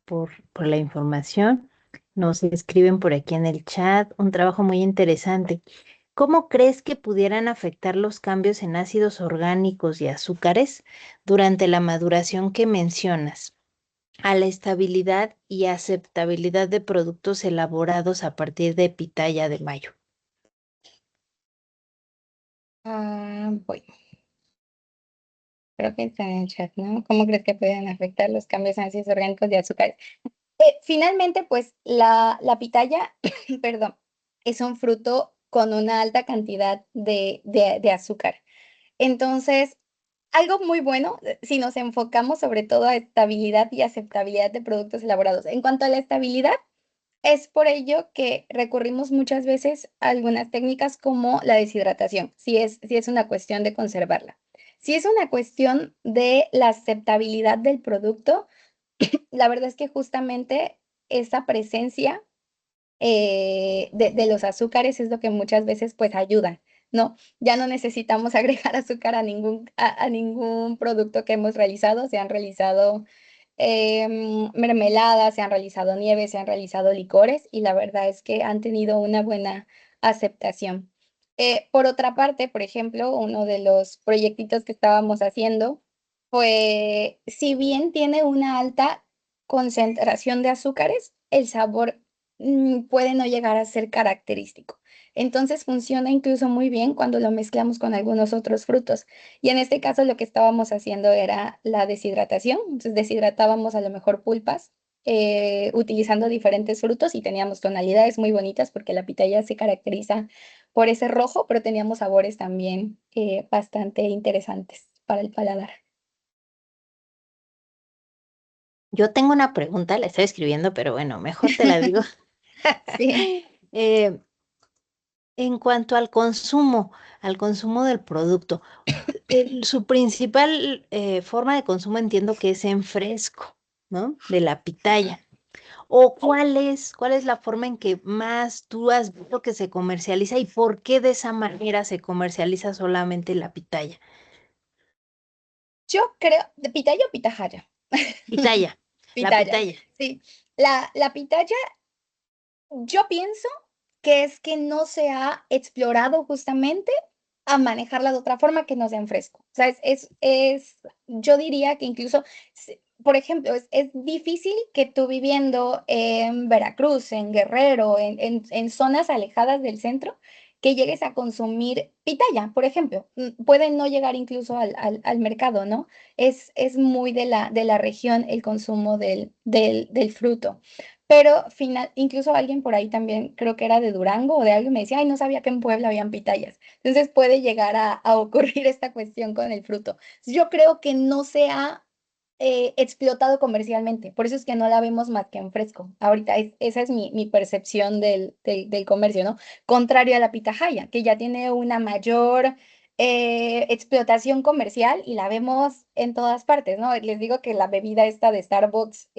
por la información. Nos escriben por aquí en el chat un trabajo muy interesante. ¿Cómo crees que pudieran afectar los cambios en ácidos orgánicos y azúcares durante la maduración que mencionas a la estabilidad y aceptabilidad de productos elaborados a partir de pitaya de mayo? Voy. Creo que está en el chat, ¿no? ¿Cómo crees que pueden afectar los cambios en ácidos orgánicos y azúcares? Finalmente, pues la pitaya, perdón, es un fruto con una alta cantidad de azúcar. Entonces, algo muy bueno si nos enfocamos sobre todo a estabilidad y aceptabilidad de productos elaborados. En cuanto a la estabilidad, es por ello que recurrimos muchas veces a algunas técnicas como la deshidratación, si es una cuestión de conservarla. Si es una cuestión de la aceptabilidad del producto, la verdad es que justamente esa presencia de los azúcares es lo que muchas veces pues ayuda ¿no? Ya no necesitamos agregar azúcar a ningún producto que hemos realizado. Se han realizado mermeladas, se han realizado nieves, se han realizado licores y la verdad es que han tenido una buena aceptación. Por otra parte, por ejemplo, uno de los proyectitos que estábamos haciendo, pues si bien tiene una alta concentración de azúcares, el sabor puede no llegar a ser característico. Entonces funciona incluso muy bien cuando lo mezclamos con algunos otros frutos. Y en este caso lo que estábamos haciendo era la deshidratación. Entonces deshidratábamos a lo mejor pulpas utilizando diferentes frutos y teníamos tonalidades muy bonitas porque la pitaya se caracteriza por ese rojo, pero teníamos sabores también bastante interesantes para el paladar. Yo tengo una pregunta, la estoy escribiendo, pero bueno, mejor te la digo. Sí. Eh, en cuanto al consumo del producto, su principal forma de consumo entiendo que es en fresco, ¿no? De la pitaya. ¿O cuál es la forma en que más tú has visto que se comercializa y por qué de esa manera se comercializa solamente la pitaya? Yo creo, ¿de pitaya o pitahaya? Pitaya, la Pitaya, pitaya. sí. La pitaya, yo pienso que es que no se ha explorado justamente a manejarla de otra forma que no sea en fresco. O sea, yo diría que incluso, por ejemplo, es difícil que tú viviendo en Veracruz, en Guerrero, en zonas alejadas del centro, que llegues a consumir pitaya, por ejemplo. Pueden no llegar incluso al mercado, ¿no? Es muy de la región el consumo del fruto. Pero incluso alguien por ahí también, creo que era de Durango o de algo, me decía, ay, no sabía que en Puebla habían pitayas. Entonces puede llegar a ocurrir esta cuestión con el fruto. Yo creo que no se ha explotado comercialmente, por eso es que no la vemos más que en fresco. Ahorita esa es mi percepción del comercio, ¿no? Contrario a la pitahaya, que ya tiene una mayor explotación comercial y la vemos en todas partes, ¿no? Les digo que la bebida esta de Starbucks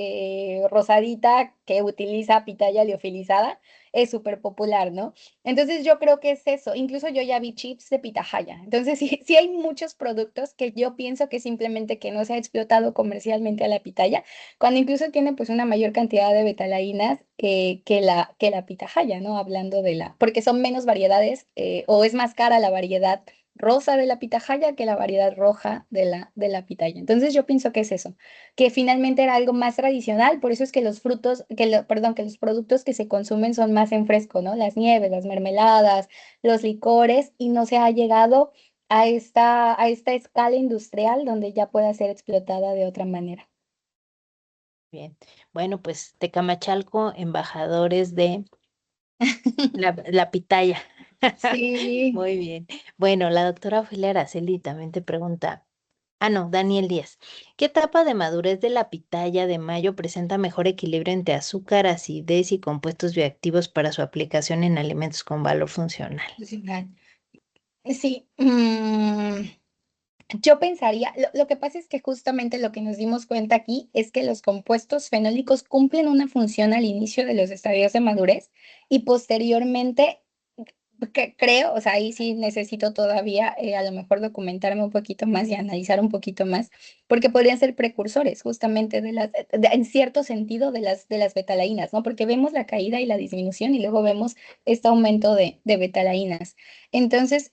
rosadita que utiliza pitaya liofilizada es súper popular, ¿no? Entonces yo creo que es eso. Incluso yo ya vi chips de pitahaya. Entonces sí hay muchos productos que yo pienso que simplemente que no se ha explotado comercialmente a la pitaya, cuando incluso tiene pues una mayor cantidad de betalainas que la pitahaya, ¿no? Hablando porque son menos variedades o es más cara la variedad rosa de la pitahaya que la variedad roja de la pitaya. Entonces yo pienso que es eso, que finalmente era algo más tradicional, por eso es que los frutos, perdón, que los productos que se consumen son más en fresco, ¿no? Las nieves, las mermeladas, los licores, y no se ha llegado a esta escala industrial donde ya pueda ser explotada de otra manera. Bien. Bueno, pues Tecamachalco, embajadores de la pitaya. Sí. Muy bien. Bueno, la doctora Ofelia Araceli también te pregunta. Ah, no, Daniel Díaz. ¿Qué etapa de madurez de la pitaya de mayo presenta mejor equilibrio entre azúcar, acidez y compuestos bioactivos para su aplicación en alimentos con valor funcional? Sí, yo pensaría, lo que pasa es que justamente lo que nos dimos cuenta aquí es que los compuestos fenólicos cumplen una función al inicio de los estadios de madurez y posteriormente que creo, o sea, ahí sí necesito todavía a lo mejor documentarme un poquito más y analizar un poquito más, porque podrían ser precursores justamente en cierto sentido de las betalainas, ¿no? Porque vemos la caída y la disminución y luego vemos este aumento de betalainas. Entonces,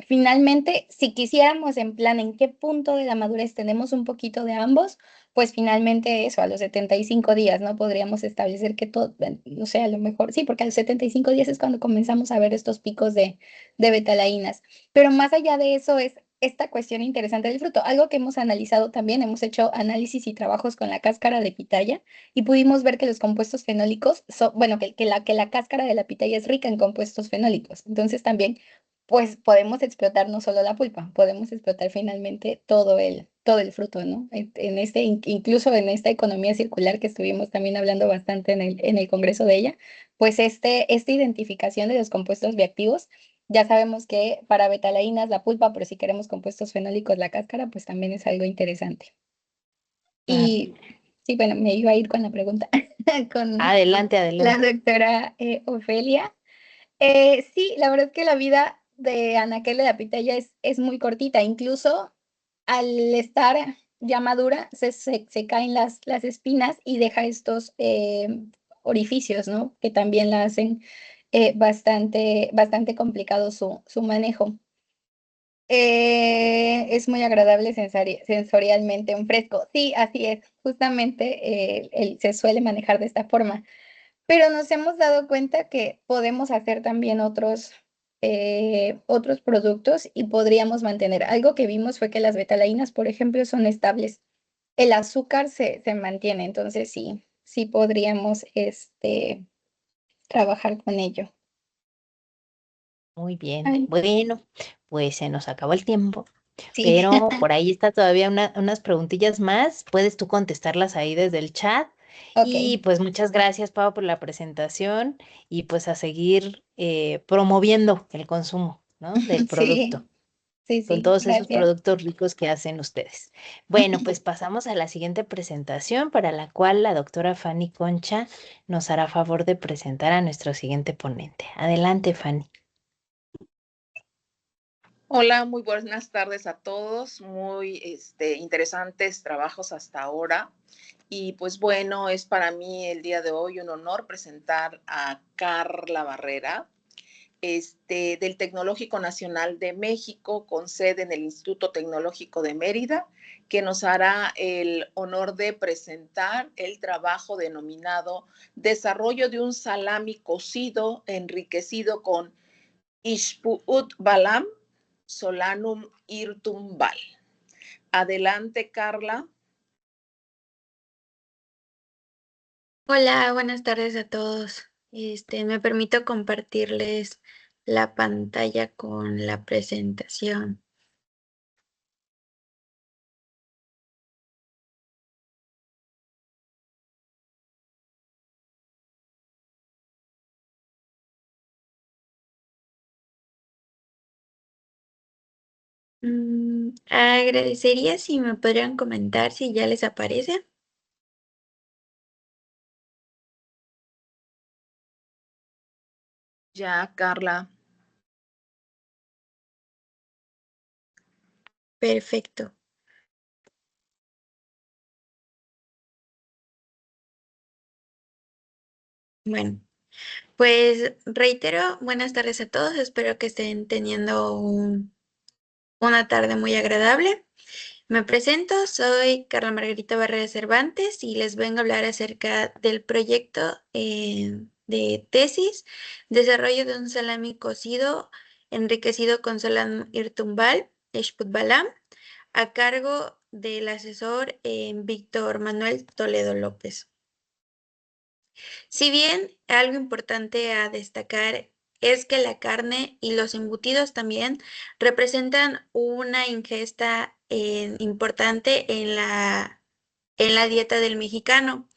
finalmente, si quisiéramos en plan en qué punto de la madurez tenemos un poquito de ambos, pues finalmente eso, a los 75 días, ¿no? Podríamos establecer que todo, no sé, a lo mejor, sí, porque a los 75 días es cuando comenzamos a ver estos picos de betalainas. Pero más allá de eso es esta cuestión interesante del fruto, algo que hemos analizado también, hemos hecho análisis y trabajos con la cáscara de pitaya y pudimos ver que los compuestos fenólicos, bueno, que la cáscara de la pitaya es rica en compuestos fenólicos. Entonces también pues podemos explotar no solo la pulpa, podemos explotar finalmente todo el fruto, ¿no? Incluso en esta economía circular que estuvimos también hablando bastante en el congreso de ella, pues esta identificación de los compuestos bioactivos, ya sabemos que para betalainas la pulpa, pero si queremos compuestos fenólicos la cáscara, pues también es algo interesante. Claro. Y sí, bueno, me iba a ir con la pregunta con Adelante, la adelante. doctora Ofelia. Sí, la verdad es que la vida de anaquel de la pitaya es muy cortita. Incluso al estar ya madura, se caen las espinas y deja estos orificios, ¿no? Que también la hacen bastante complicado su manejo. Es muy agradable sensorialmente un fresco. Sí, así es. Justamente se suele manejar de esta forma. Pero nos hemos dado cuenta que podemos hacer también otros productos y podríamos mantener. Algo que vimos fue que las betalainas, por ejemplo, son estables. El azúcar se mantiene, entonces sí podríamos trabajar con ello. Muy bien. Ay, Bueno, pues se nos acabó el tiempo, sí, pero por ahí está todavía unas preguntillas más. Puedes tú contestarlas ahí desde el chat. Y ok. pues muchas gracias, Pau, por la presentación y pues a seguir promoviendo el consumo, ¿no? Del producto, Sí, sí, con sí, todos esos gracias. productos ricos que hacen ustedes. Bueno, pues pasamos a la siguiente presentación para la cual la doctora Fanny Concha nos hará favor de presentar a nuestro siguiente ponente. Adelante, Fanny. Hola, muy buenas tardes a todos. Muy interesantes trabajos hasta ahora. Y pues bueno, es para mí el día de hoy un honor presentar a Carla Barrera, del Tecnológico Nacional de México, con sede en el Instituto Tecnológico de Mérida, que nos hará el honor de presentar el trabajo denominado Desarrollo de un salami cocido enriquecido con Ishpuut Balam Solanum Irtumbal. Adelante, Carla. Hola, buenas tardes a todos. Me permito compartirles la pantalla con la presentación. Agradecería si me podrían comentar si ya les aparece. Ya, Carla. Perfecto. Bueno, pues reitero, buenas tardes a todos. Espero que estén teniendo una tarde muy agradable. Me presento, soy Carla Margarita Barrera Cervantes y les vengo a hablar acerca del proyecto de tesis, desarrollo de un salami cocido enriquecido con salam irtumbal, Eshput-Balam, a cargo del asesor Víctor Manuel Toledo López. Si bien algo importante a destacar es que la carne y los embutidos también representan una ingesta importante en la dieta del mexicano.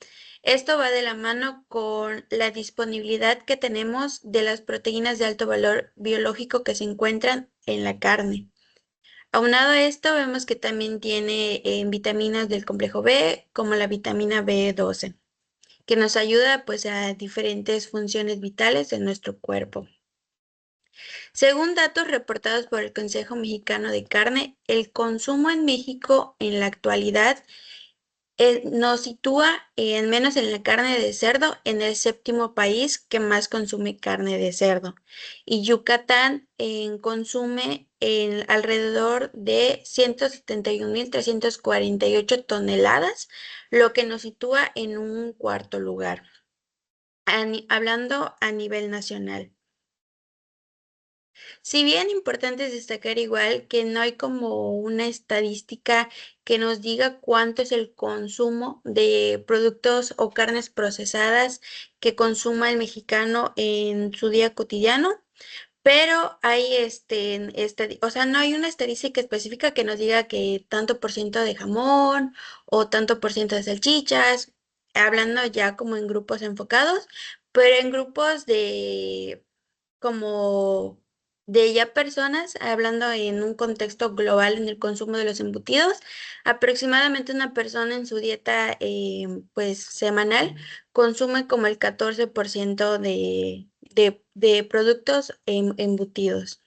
Esto va de la mano con la disponibilidad que tenemos de las proteínas de alto valor biológico que se encuentran en la carne. Aunado a esto, vemos que también tiene vitaminas del complejo B, como la vitamina B12, que nos ayuda pues a diferentes funciones vitales de nuestro cuerpo. Según datos reportados por el Consejo Mexicano de Carne, el consumo en México en la actualidad nos sitúa, en menos en la carne de cerdo, en el séptimo país que más consume carne de cerdo. Y Yucatán consume alrededor de 171.348 toneladas, lo que nos sitúa en un cuarto lugar, hablando a nivel nacional. Si bien importante es destacar igual que no hay como una estadística que nos diga cuánto es el consumo de productos o carnes procesadas que consuma el mexicano en su día cotidiano, pero hay o sea, no hay una estadística específica que nos diga que tanto por ciento de jamón o tanto por ciento de salchichas, hablando ya como en grupos enfocados, pero en grupos de como de ya personas, hablando en un contexto global en el consumo de los embutidos, aproximadamente una persona en su dieta pues semanal consume como el 14% de productos embutidos.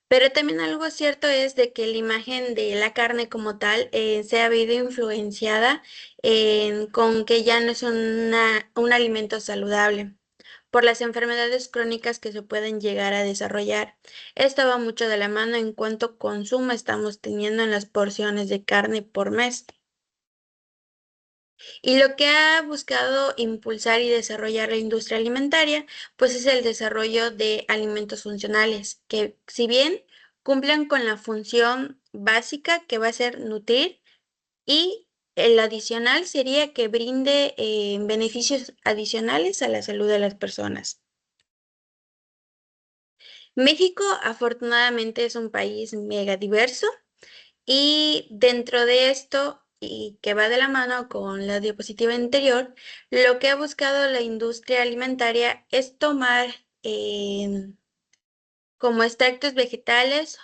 Pero también algo cierto es de que la imagen de la carne como tal se ha habido influenciada con que ya no es un alimento saludable por las enfermedades crónicas que se pueden llegar a desarrollar. Esto va mucho de la mano en cuánto consumo estamos teniendo en las porciones de carne por mes. Y lo que ha buscado impulsar y desarrollar la industria alimentaria, pues es el desarrollo de alimentos funcionales, que si bien cumplen con la función básica que va a ser nutrir y el adicional sería que brinde beneficios adicionales a la salud de las personas. México afortunadamente es un país mega diverso y dentro de esto, y que va de la mano con la diapositiva anterior, lo que ha buscado la industria alimentaria es tomar como extractos vegetales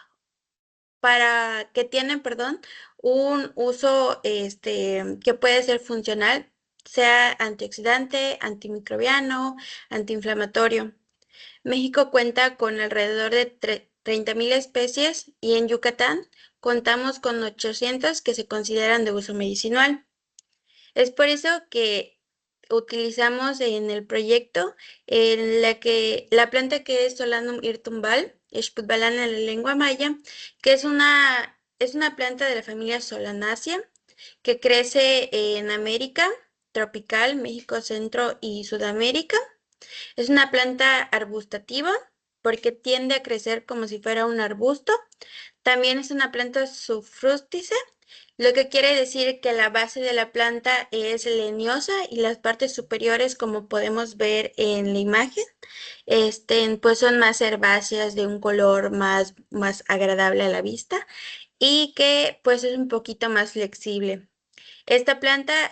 para que tienen, perdón, un uso que puede ser funcional, sea antioxidante, antimicrobiano, antiinflamatorio. México cuenta con alrededor de 30.000 especies y en Yucatán contamos con 800 que se consideran de uso medicinal. Es por eso que utilizamos en el proyecto en la planta que es Solanum hirtumbal, Xputbalana en la lengua maya, que es una planta de la familia Solanaceae que crece en América tropical, México, Centro y Sudamérica. Es una planta arbustativa porque tiende a crecer como si fuera un arbusto. También es una planta sufrútice, lo que quiere decir que la base de la planta es leñosa y las partes superiores, como podemos ver en la imagen, pues son más herbáceas de un color más agradable a la vista y que pues es un poquito más flexible. Esta planta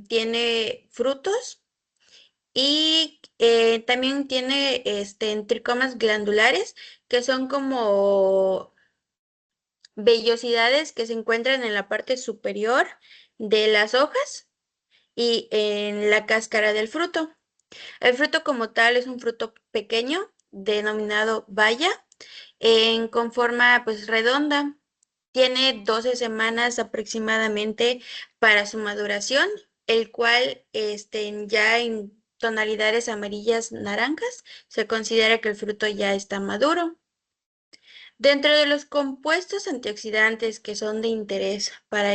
tiene frutos y también tiene tricomas glandulares que son como vellosidades que se encuentran en la parte superior de las hojas y en la cáscara del fruto. El fruto como tal es un fruto pequeño denominado baya con forma pues redonda. Tiene 12 semanas aproximadamente para su maduración, el cual ya en tonalidades amarillas naranjas se considera que el fruto ya está maduro. Dentro de los compuestos antioxidantes que son de interés para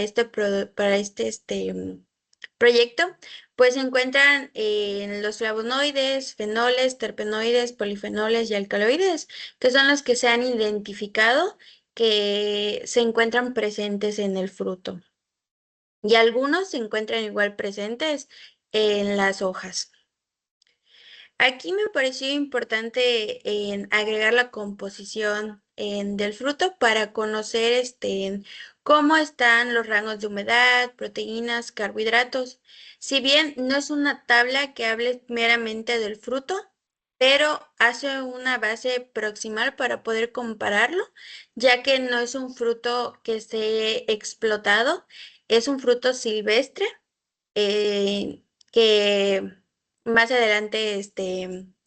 proyecto, pues se encuentran en los flavonoides, fenoles, terpenoides, polifenoles y alcaloides, que son los que se han identificado que se encuentran presentes en el fruto. Y algunos se encuentran igual presentes en las hojas. Aquí me pareció importante agregar la composición del fruto para conocer cómo están los rangos de humedad, proteínas, carbohidratos. Si bien no es una tabla que hable meramente del fruto, pero hace una base proximal para poder compararlo, ya que no es un fruto que esté explotado, es un fruto silvestre que más adelante,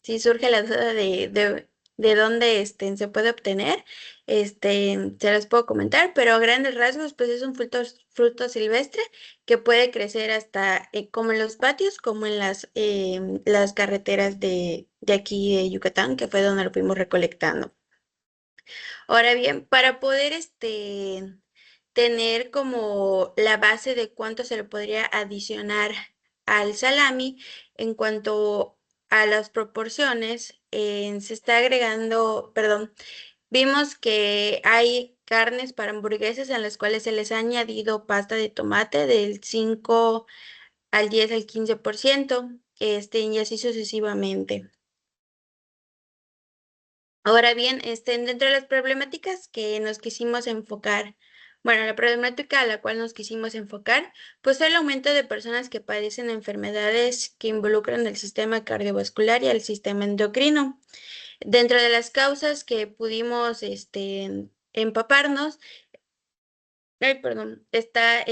si surge la duda de dónde se puede obtener, se las puedo comentar, pero a grandes rasgos, pues es un fruto silvestre que puede crecer hasta como en los patios, como en las carreteras de aquí de Yucatán, que fue donde lo fuimos recolectando. Ahora bien, para poder tener como la base de cuánto se le podría adicionar al salami en cuanto a las proporciones, se está agregando, perdón, vimos que hay carnes para hamburguesas en las cuales se les ha añadido pasta de tomate del 5 al 10 al 15%, y así sucesivamente. Ahora bien, dentro de las problemáticas que nos quisimos enfocar, bueno, la problemática a la cual nos quisimos enfocar, pues el aumento de personas que padecen enfermedades que involucran el sistema cardiovascular y el sistema endocrino. Dentro de las causas que pudimos empaparnos, está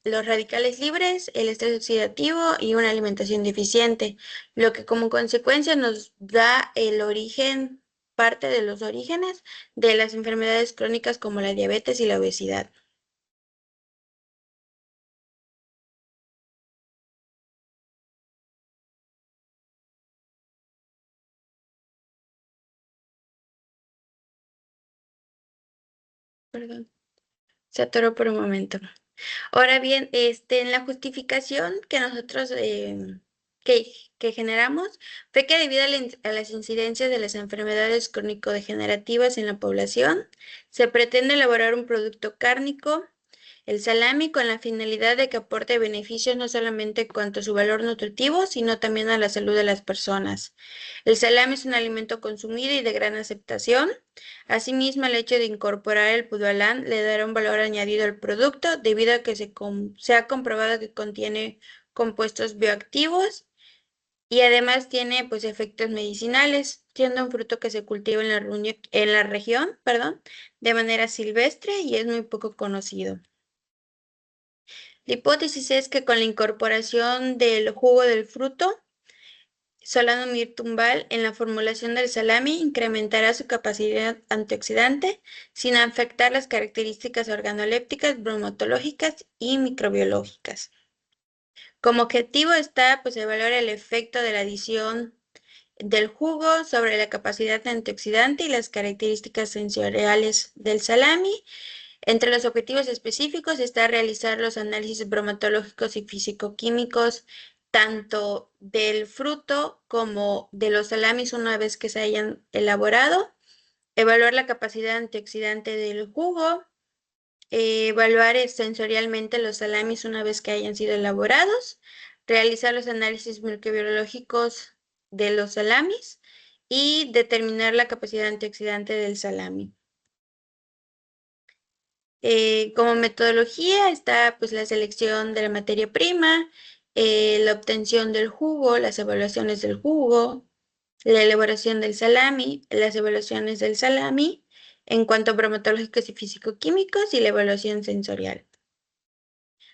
los radicales libres, el estrés oxidativo y una alimentación deficiente, lo que como consecuencia nos da el origen parte de los orígenes de las enfermedades crónicas como la diabetes y la obesidad. Perdón, se atoró por un momento. Ahora bien, en la justificación que nosotros que generamos fue que debido a las incidencias de las enfermedades crónico-degenerativas en la población, se pretende elaborar un producto cárnico, el salami, con la finalidad de que aporte beneficios no solamente en cuanto a su valor nutritivo, sino también a la salud de las personas. El salami es un alimento consumido y de gran aceptación. Asimismo, el hecho de incorporar el pudualán le dará un valor añadido al producto, debido a que se ha comprobado que contiene compuestos bioactivos y además tiene pues efectos medicinales, siendo un fruto que se cultiva en la región, de manera silvestre y es muy poco conocido. La hipótesis es que con la incorporación del jugo del fruto Solano Mirtumbal en la formulación del salami incrementará su capacidad antioxidante sin afectar las características organolépticas, bromatológicas y microbiológicas. Como objetivo está pues evaluar el efecto de la adición del jugo sobre la capacidad antioxidante y las características sensoriales del salami. Entre los objetivos específicos está realizar los análisis bromatológicos y físico-químicos tanto del fruto como de los salamis una vez que se hayan elaborado, evaluar la capacidad antioxidante del jugo, evaluar sensorialmente los salamis una vez que hayan sido elaborados, realizar los análisis microbiológicos de los salamis y determinar la capacidad antioxidante del salami. Como metodología está pues la selección de la materia prima, la obtención del jugo, las evaluaciones del jugo, la elaboración del salami, las evaluaciones del salami en cuanto a bromatológicos y físico-químicos y la evaluación sensorial.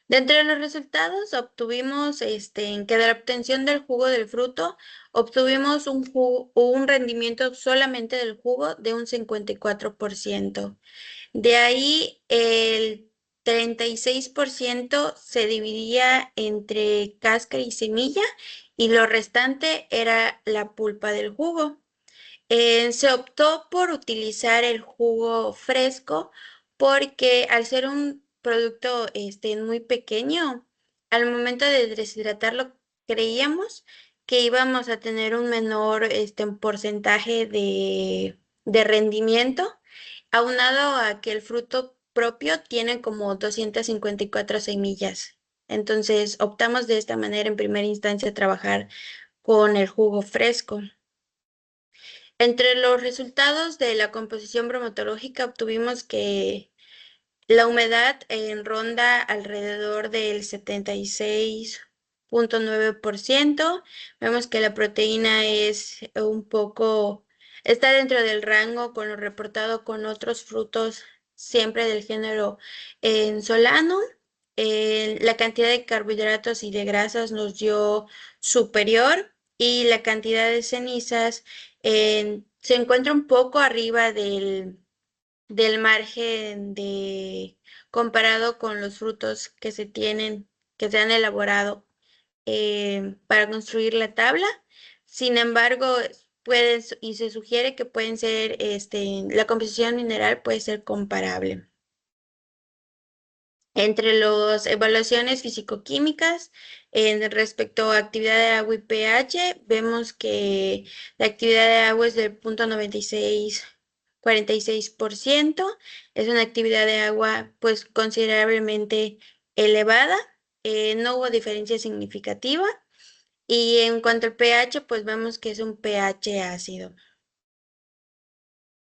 Dentro de los resultados obtuvimos en que de la obtención del jugo del fruto obtuvimos un rendimiento solamente del jugo de un 54%. De ahí el 36% se dividía entre cáscara y semilla y lo restante era la pulpa del jugo. Se optó por utilizar el jugo fresco porque al ser un producto muy pequeño, al momento de deshidratarlo creíamos que íbamos a tener un menor porcentaje de rendimiento, aunado a que el fruto propio tiene como 254 semillas. Entonces optamos de esta manera en primera instancia a trabajar con el jugo fresco. Entre los resultados de la composición bromatológica obtuvimos que la humedad ronda alrededor del 76.9%. Vemos que la proteína está dentro del rango con lo reportado con otros frutos siempre del género solano. La cantidad de carbohidratos y de grasas nos dio superior y la cantidad de cenizas se encuentra un poco arriba del margen comparado con los frutos que se han elaborado para construir la tabla. Sin embargo, y se sugiere que pueden ser, la composición mineral puede ser comparable. Entre las evaluaciones físico-químicas, respecto a actividad de agua y pH, vemos que la actividad de agua es del 0.9646%. Es una actividad de agua pues considerablemente elevada. No hubo diferencia significativa. Y en cuanto al pH, pues vemos que es un pH ácido.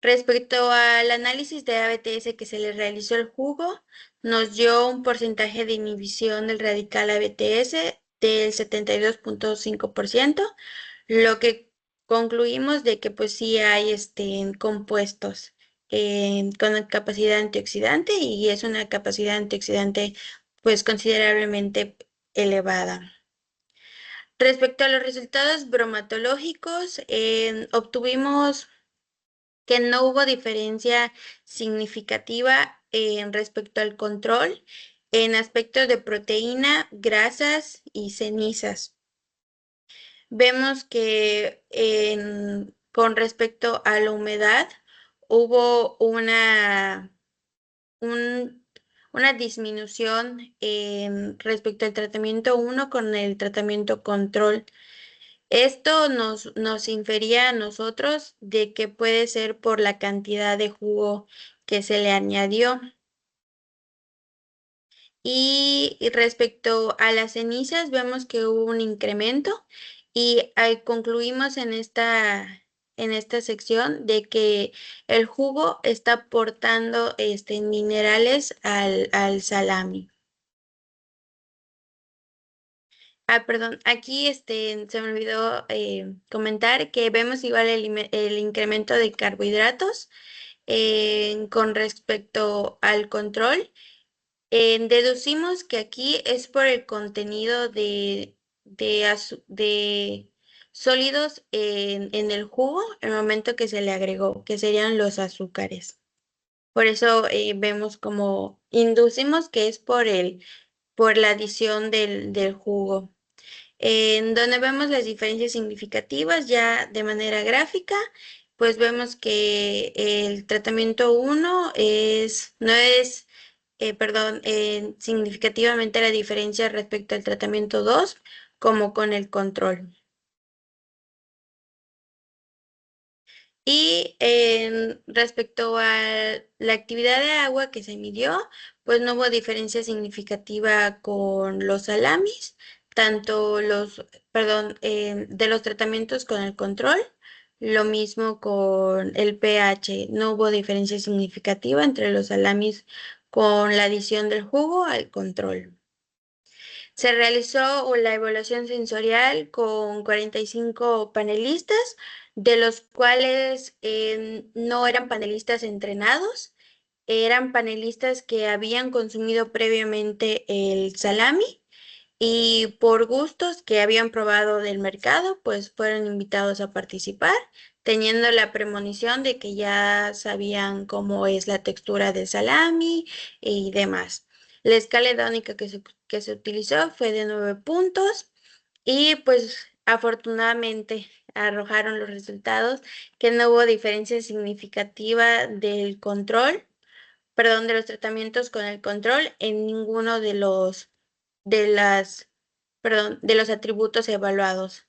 Respecto al análisis de ABTS que se le realizó al jugo, nos dio un porcentaje de inhibición del radical ABTS del 72.5%, lo que concluimos de que pues sí hay compuestos con capacidad antioxidante y es una capacidad antioxidante pues considerablemente elevada. Respecto a los resultados bromatológicos, obtuvimos que no hubo diferencia significativa respecto al control en aspectos de proteína, grasas y cenizas. Vemos que con respecto a la humedad hubo una disminución respecto al tratamiento 1 con el tratamiento control. Esto nos infería a nosotros de que puede ser por la cantidad de jugo que se le añadió. Y respecto a las cenizas, vemos que hubo un incremento y concluimos en esta sección de que el jugo está aportando minerales al salami. Perdón, aquí se me olvidó comentar que vemos igual el incremento de carbohidratos con respecto al control. Deducimos que aquí es por el contenido de sólidos en el jugo el momento que se le agregó, que serían los azúcares. Por eso vemos como inducimos que es por la adición del jugo. En donde vemos las diferencias significativas ya de manera gráfica, pues vemos que el tratamiento 1 no es, perdón, significativamente la diferencia respecto al tratamiento 2 como con el control. Y respecto a la actividad de agua que se midió, pues no hubo diferencia significativa con los salamis, tanto de los tratamientos con el control, lo mismo con el pH, no hubo diferencia significativa entre los salamis con la adición del jugo al control. Se realizó la evaluación sensorial con 45 panelistas, de los cuales no eran panelistas entrenados, eran panelistas que habían consumido previamente el salami y por gustos que habían probado del mercado, pues fueron invitados a participar, teniendo la premonición de que ya sabían cómo es la textura del salami y demás. La escala hedónica que se utilizó fue de 9 puntos y pues afortunadamente arrojaron los resultados que no hubo diferencia significativa del control, perdón, de los tratamientos con el control en ninguno de los atributos evaluados,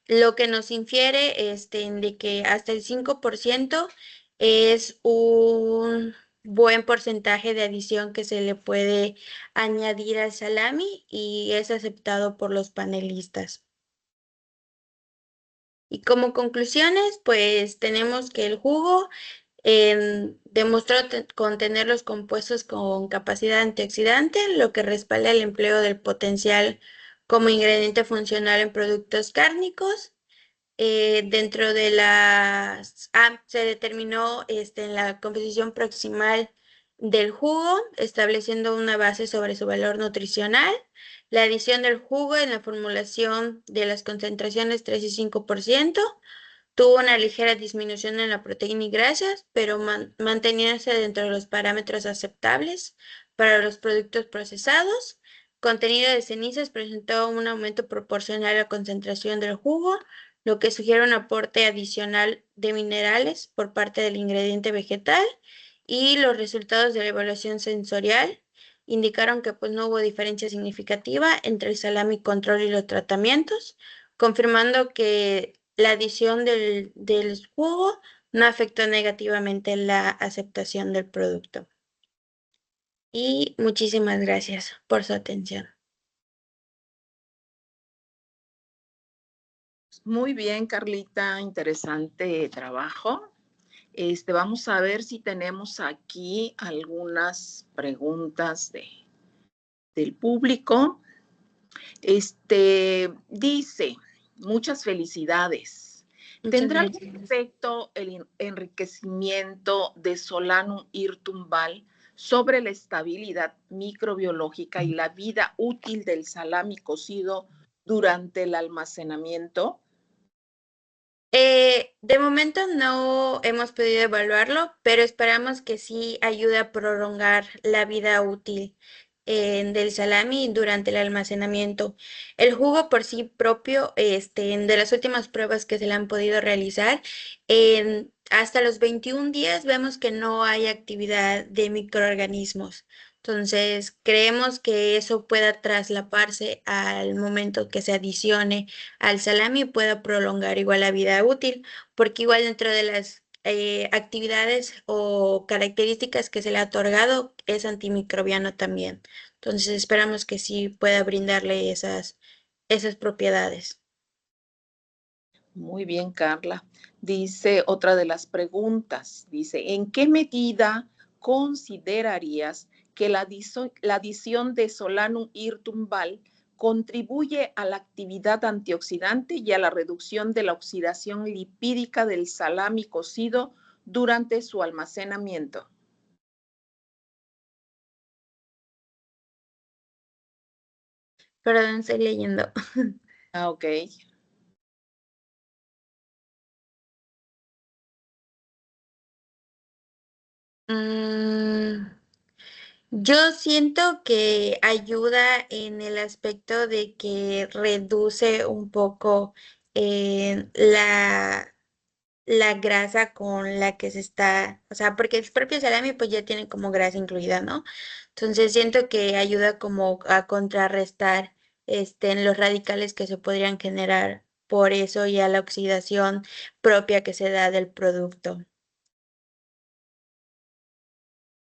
lo que nos infiere de que hasta el 5% es un buen porcentaje de adición que se le puede añadir al salami y es aceptado por los panelistas. Y como conclusiones, pues tenemos que el jugo demostró contener los compuestos con capacidad antioxidante, lo que respalda el empleo del potencial como ingrediente funcional en productos cárnicos. Dentro de se determinó en la composición proximal del jugo, estableciendo una base sobre su valor nutricional. La adición del jugo en la formulación de las concentraciones 3 y 5%. Tuvo una ligera disminución en la proteína y grasas, pero manteniéndose dentro de los parámetros aceptables para los productos procesados. Contenido de cenizas presentó un aumento proporcional a la concentración del jugo, lo que sugiere un aporte adicional de minerales por parte del ingrediente vegetal, y los resultados de la evaluación sensorial indicaron que pues, no hubo diferencia significativa entre el salami control y los tratamientos, confirmando que la adición del jugo no afectó negativamente la aceptación del producto. Y muchísimas gracias por su atención. Muy bien, Carlita, interesante trabajo. Vamos a ver si tenemos aquí algunas preguntas del público. Dice, muchas felicidades. ¿Tendrá algún efecto el enriquecimiento de Solanum hirtumbal sobre la estabilidad microbiológica y la vida útil del salami cocido durante el almacenamiento? De momento no hemos podido evaluarlo, pero esperamos que sí ayude a prolongar la vida útil del salami durante el almacenamiento. El jugo por sí propio, de las últimas pruebas que se le han podido realizar, hasta los 21 días vemos que no hay actividad de microorganismos. Entonces, creemos que eso pueda traslaparse al momento que se adicione al salami pueda prolongar igual la vida útil, porque igual dentro de las actividades o características que se le ha otorgado es antimicrobiano también. Entonces esperamos que sí pueda brindarle esas propiedades. Muy bien, Carla. Dice otra de las preguntas, dice, ¿en qué medida considerarías que la adición de Solanum hirtumbal contribuye a la actividad antioxidante y a la reducción de la oxidación lipídica del salami cocido durante su almacenamiento? Perdón, estoy leyendo. Ah, ok. Mm, yo siento que ayuda en el aspecto de que reduce un poco la grasa con la que se está, o sea, porque el propio salami pues ya tiene como grasa incluida, ¿no? Entonces siento que ayuda como a contrarrestar en los radicales que se podrían generar por eso y a la oxidación propia que se da del producto.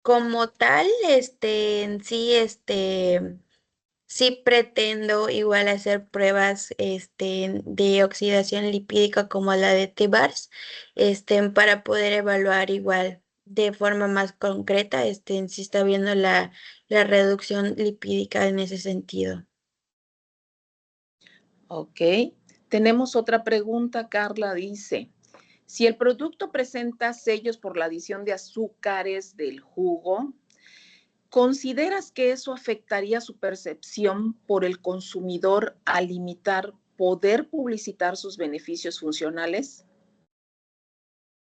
Como tal, en sí, sí pretendo igual hacer pruebas de oxidación lipídica como la de T-Bars, para poder evaluar igual de forma más concreta, si está viendo la reducción lipídica en ese sentido. Ok. Tenemos otra pregunta, Carla dice, si el producto presenta sellos por la adición de azúcares del jugo, ¿consideras que eso afectaría su percepción por el consumidor al limitar poder publicitar sus beneficios funcionales?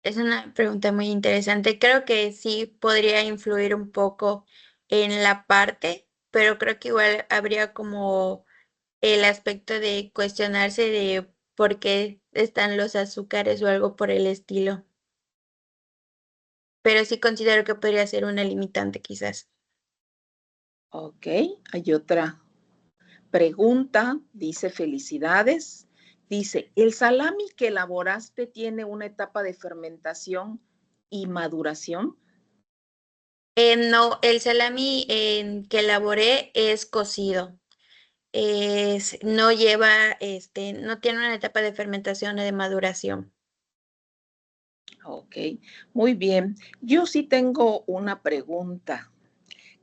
Es una pregunta muy interesante. Creo que sí podría influir un poco en la parte, pero creo que igual habría como el aspecto de cuestionarse de por qué están los azúcares o algo por el estilo. Pero sí considero que podría ser una limitante quizás. Ok, hay otra pregunta, dice felicidades. Dice, ¿el salami que elaboraste tiene una etapa de fermentación y maduración? No, el salami que elaboré es cocido. No lleva, no tiene una etapa de fermentación o de maduración. Ok, muy bien. Yo sí tengo una pregunta.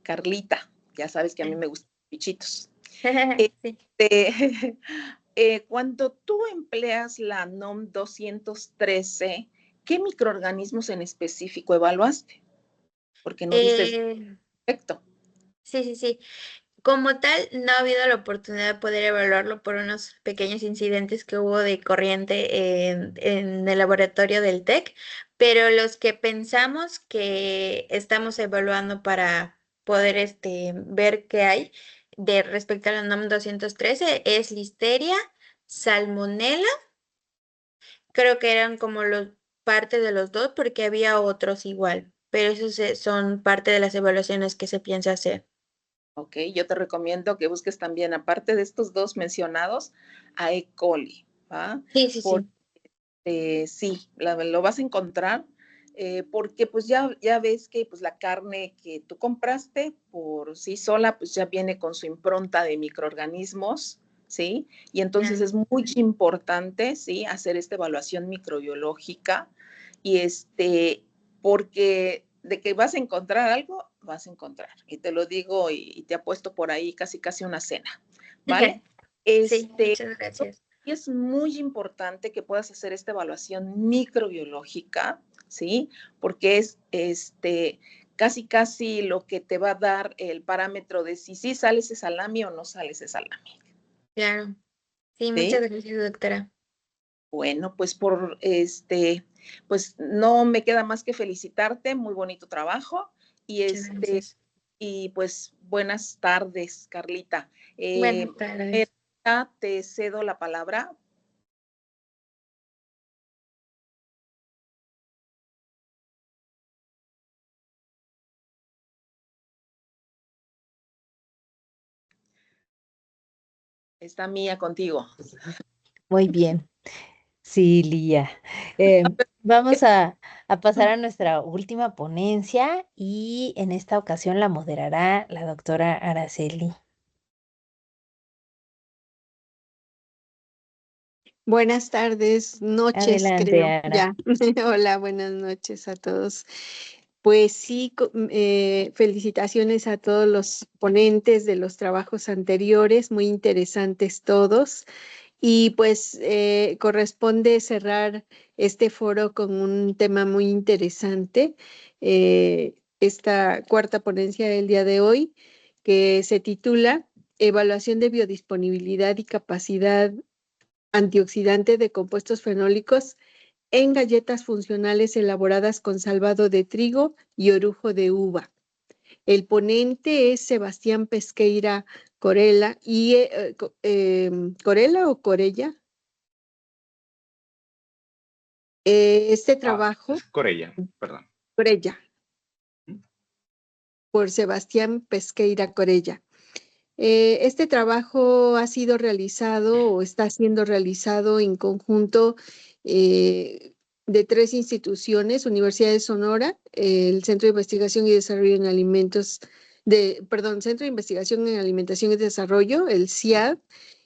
Carlita, ya sabes que a mí me gustan los bichitos. Sí. Cuando tú empleas la NOM 213, ¿qué microorganismos en específico evaluaste? Porque no dices Eh, perfecto. sí. Como tal, no ha habido la oportunidad de poder evaluarlo por unos pequeños incidentes que hubo de corriente en el laboratorio del TEC, pero los que pensamos que estamos evaluando para poder ver qué hay de respecto a la NOM 213 es Listeria, Salmonella, creo que eran como los parte de los dos porque había otros igual, pero esos son parte de las evaluaciones que se piensa hacer. Ok, yo te recomiendo que busques también, aparte de estos dos mencionados, a E. coli, ¿va? Sí. Sí, lo vas a encontrar porque pues ya ves que pues la carne que tú compraste por sí sola pues ya viene con su impronta de microorganismos, ¿sí? Y entonces Ya. es muy importante, ¿sí? Hacer esta evaluación microbiológica y porque de que vas a encontrar algo, vas a encontrar. Y te lo digo y te apuesto por ahí casi una cena, ¿vale? Sí, muchas gracias. Y es muy importante que puedas hacer esta evaluación microbiológica, ¿sí? Porque es casi lo que te va a dar el parámetro de si sí sale ese salami o no sale ese salami, Claro. Sí, ¿sí? muchas gracias, doctora. Bueno, pues pues no me queda más que felicitarte, muy bonito trabajo y Gracias. y pues buenas tardes, Carlita. Buenas tardes. Te cedo la palabra. Está Mía contigo. Muy bien. Sí, Lía. Vamos a pasar a nuestra última ponencia y en esta ocasión la moderará la doctora Araceli. Buenas tardes, noches, Adelante, creo, Ara. ya. Hola, buenas noches a todos. Pues sí, felicitaciones a todos los ponentes de los trabajos anteriores, muy interesantes todos. Y pues corresponde cerrar este foro con un tema muy interesante, esta cuarta ponencia del día de hoy, que se titula Evaluación de biodisponibilidad y capacidad antioxidante de compuestos fenólicos en galletas funcionales elaboradas con salvado de trigo y orujo de uva. El ponente es Sebastián Pesqueira Corella y ¿Corella o Corella? Este trabajo, Es Corella, perdón. Corella, por Sebastián Pesqueira Corella. Este trabajo ha sido realizado o está siendo realizado en conjunto de 3 instituciones: Universidad de Sonora, el Centro de Investigación y Desarrollo en Alimentos, Centro de Investigación en Alimentación y Desarrollo, el CIAD,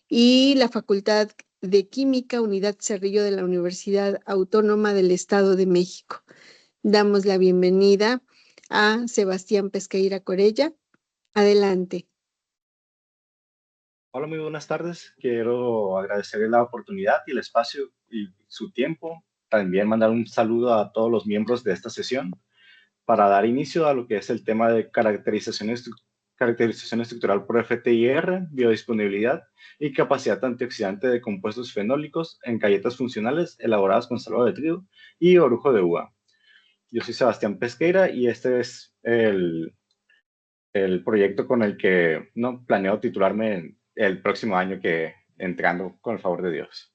y la Facultad de Química, Unidad Cerrillo de la Universidad Autónoma del Estado de México. Damos la bienvenida a Sebastián Pesqueira Corella. Adelante. Hola, muy buenas tardes. Quiero agradecerle la oportunidad y el espacio y su tiempo. También mandar un saludo a todos los miembros de esta sesión para dar inicio a lo que es el tema de caracterización estructural por FTIR, biodisponibilidad y capacidad antioxidante de compuestos fenólicos en galletas funcionales elaboradas con salvado de trigo y orujo de uva. Yo soy Sebastián Pesqueira y este es el proyecto con el que no planeo titularme el próximo año, que entrando con el favor de Dios.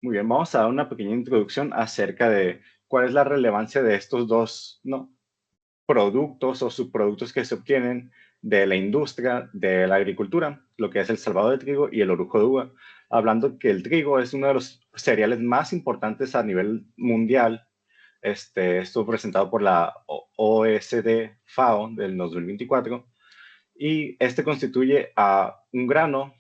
Muy bien, vamos a dar una pequeña introducción acerca de cuál es la relevancia de estos dos productos o subproductos que se obtienen de la industria de la agricultura, lo que es el salvado de trigo y el orujo de uva. Hablando que el trigo es uno de los cereales más importantes a nivel mundial. Estuvo presentado por la OECD FAO del 2024 y constituye a un grano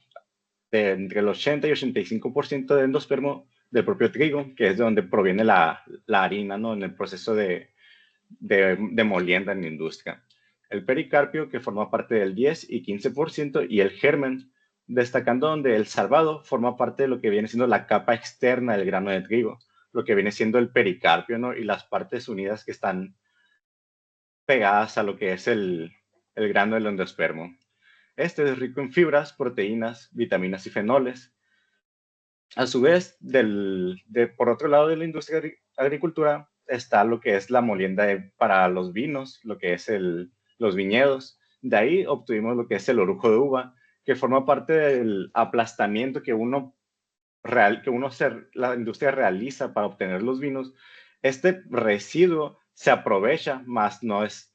de entre el 80 y 85% de endospermo del propio trigo, que es de donde proviene la harina, ¿no? En el proceso de molienda en la industria. El pericarpio, que forma parte del 10 y 15%, y el germen, destacando donde el salvado forma parte de lo que viene siendo la capa externa del grano de trigo, lo que viene siendo el pericarpio, ¿no? Y las partes unidas que están pegadas a lo que es el grano del endospermo. Este es rico en fibras, proteínas, vitaminas y fenoles. A su vez, por otro lado de la industria de agricultura, está lo que es la molienda para los vinos, lo que es los viñedos. De ahí obtuvimos lo que es el orujo de uva, que forma parte del aplastamiento que la industria realiza para obtener los vinos. Este residuo se aprovecha, más no es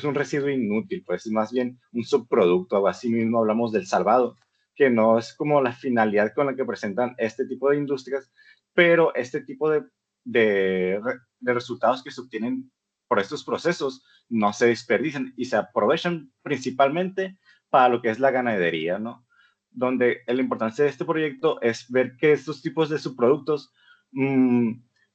un residuo inútil, pues es más bien un subproducto. Así mismo hablamos del salvado, que no es como la finalidad con la que presentan este tipo de industrias, pero este tipo de resultados que se obtienen por estos procesos no se desperdician y se aprovechan principalmente para lo que es la ganadería, ¿no? Donde la importancia de este proyecto es ver que estos tipos de subproductos,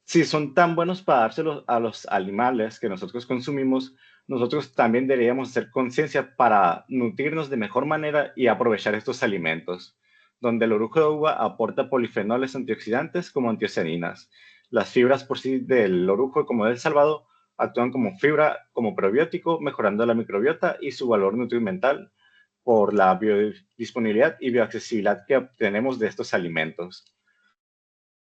si son tan buenos para dárselos a los animales que nosotros consumimos, nosotros también deberíamos hacer conciencia para nutrirnos de mejor manera y aprovechar estos alimentos, donde el orujo de uva aporta polifenoles antioxidantes como antiocianinas. Las fibras por sí del orujo como del salvado actúan como fibra, como probiótico, mejorando la microbiota y su valor nutrimental, por la biodisponibilidad y bioaccesibilidad que obtenemos de estos alimentos.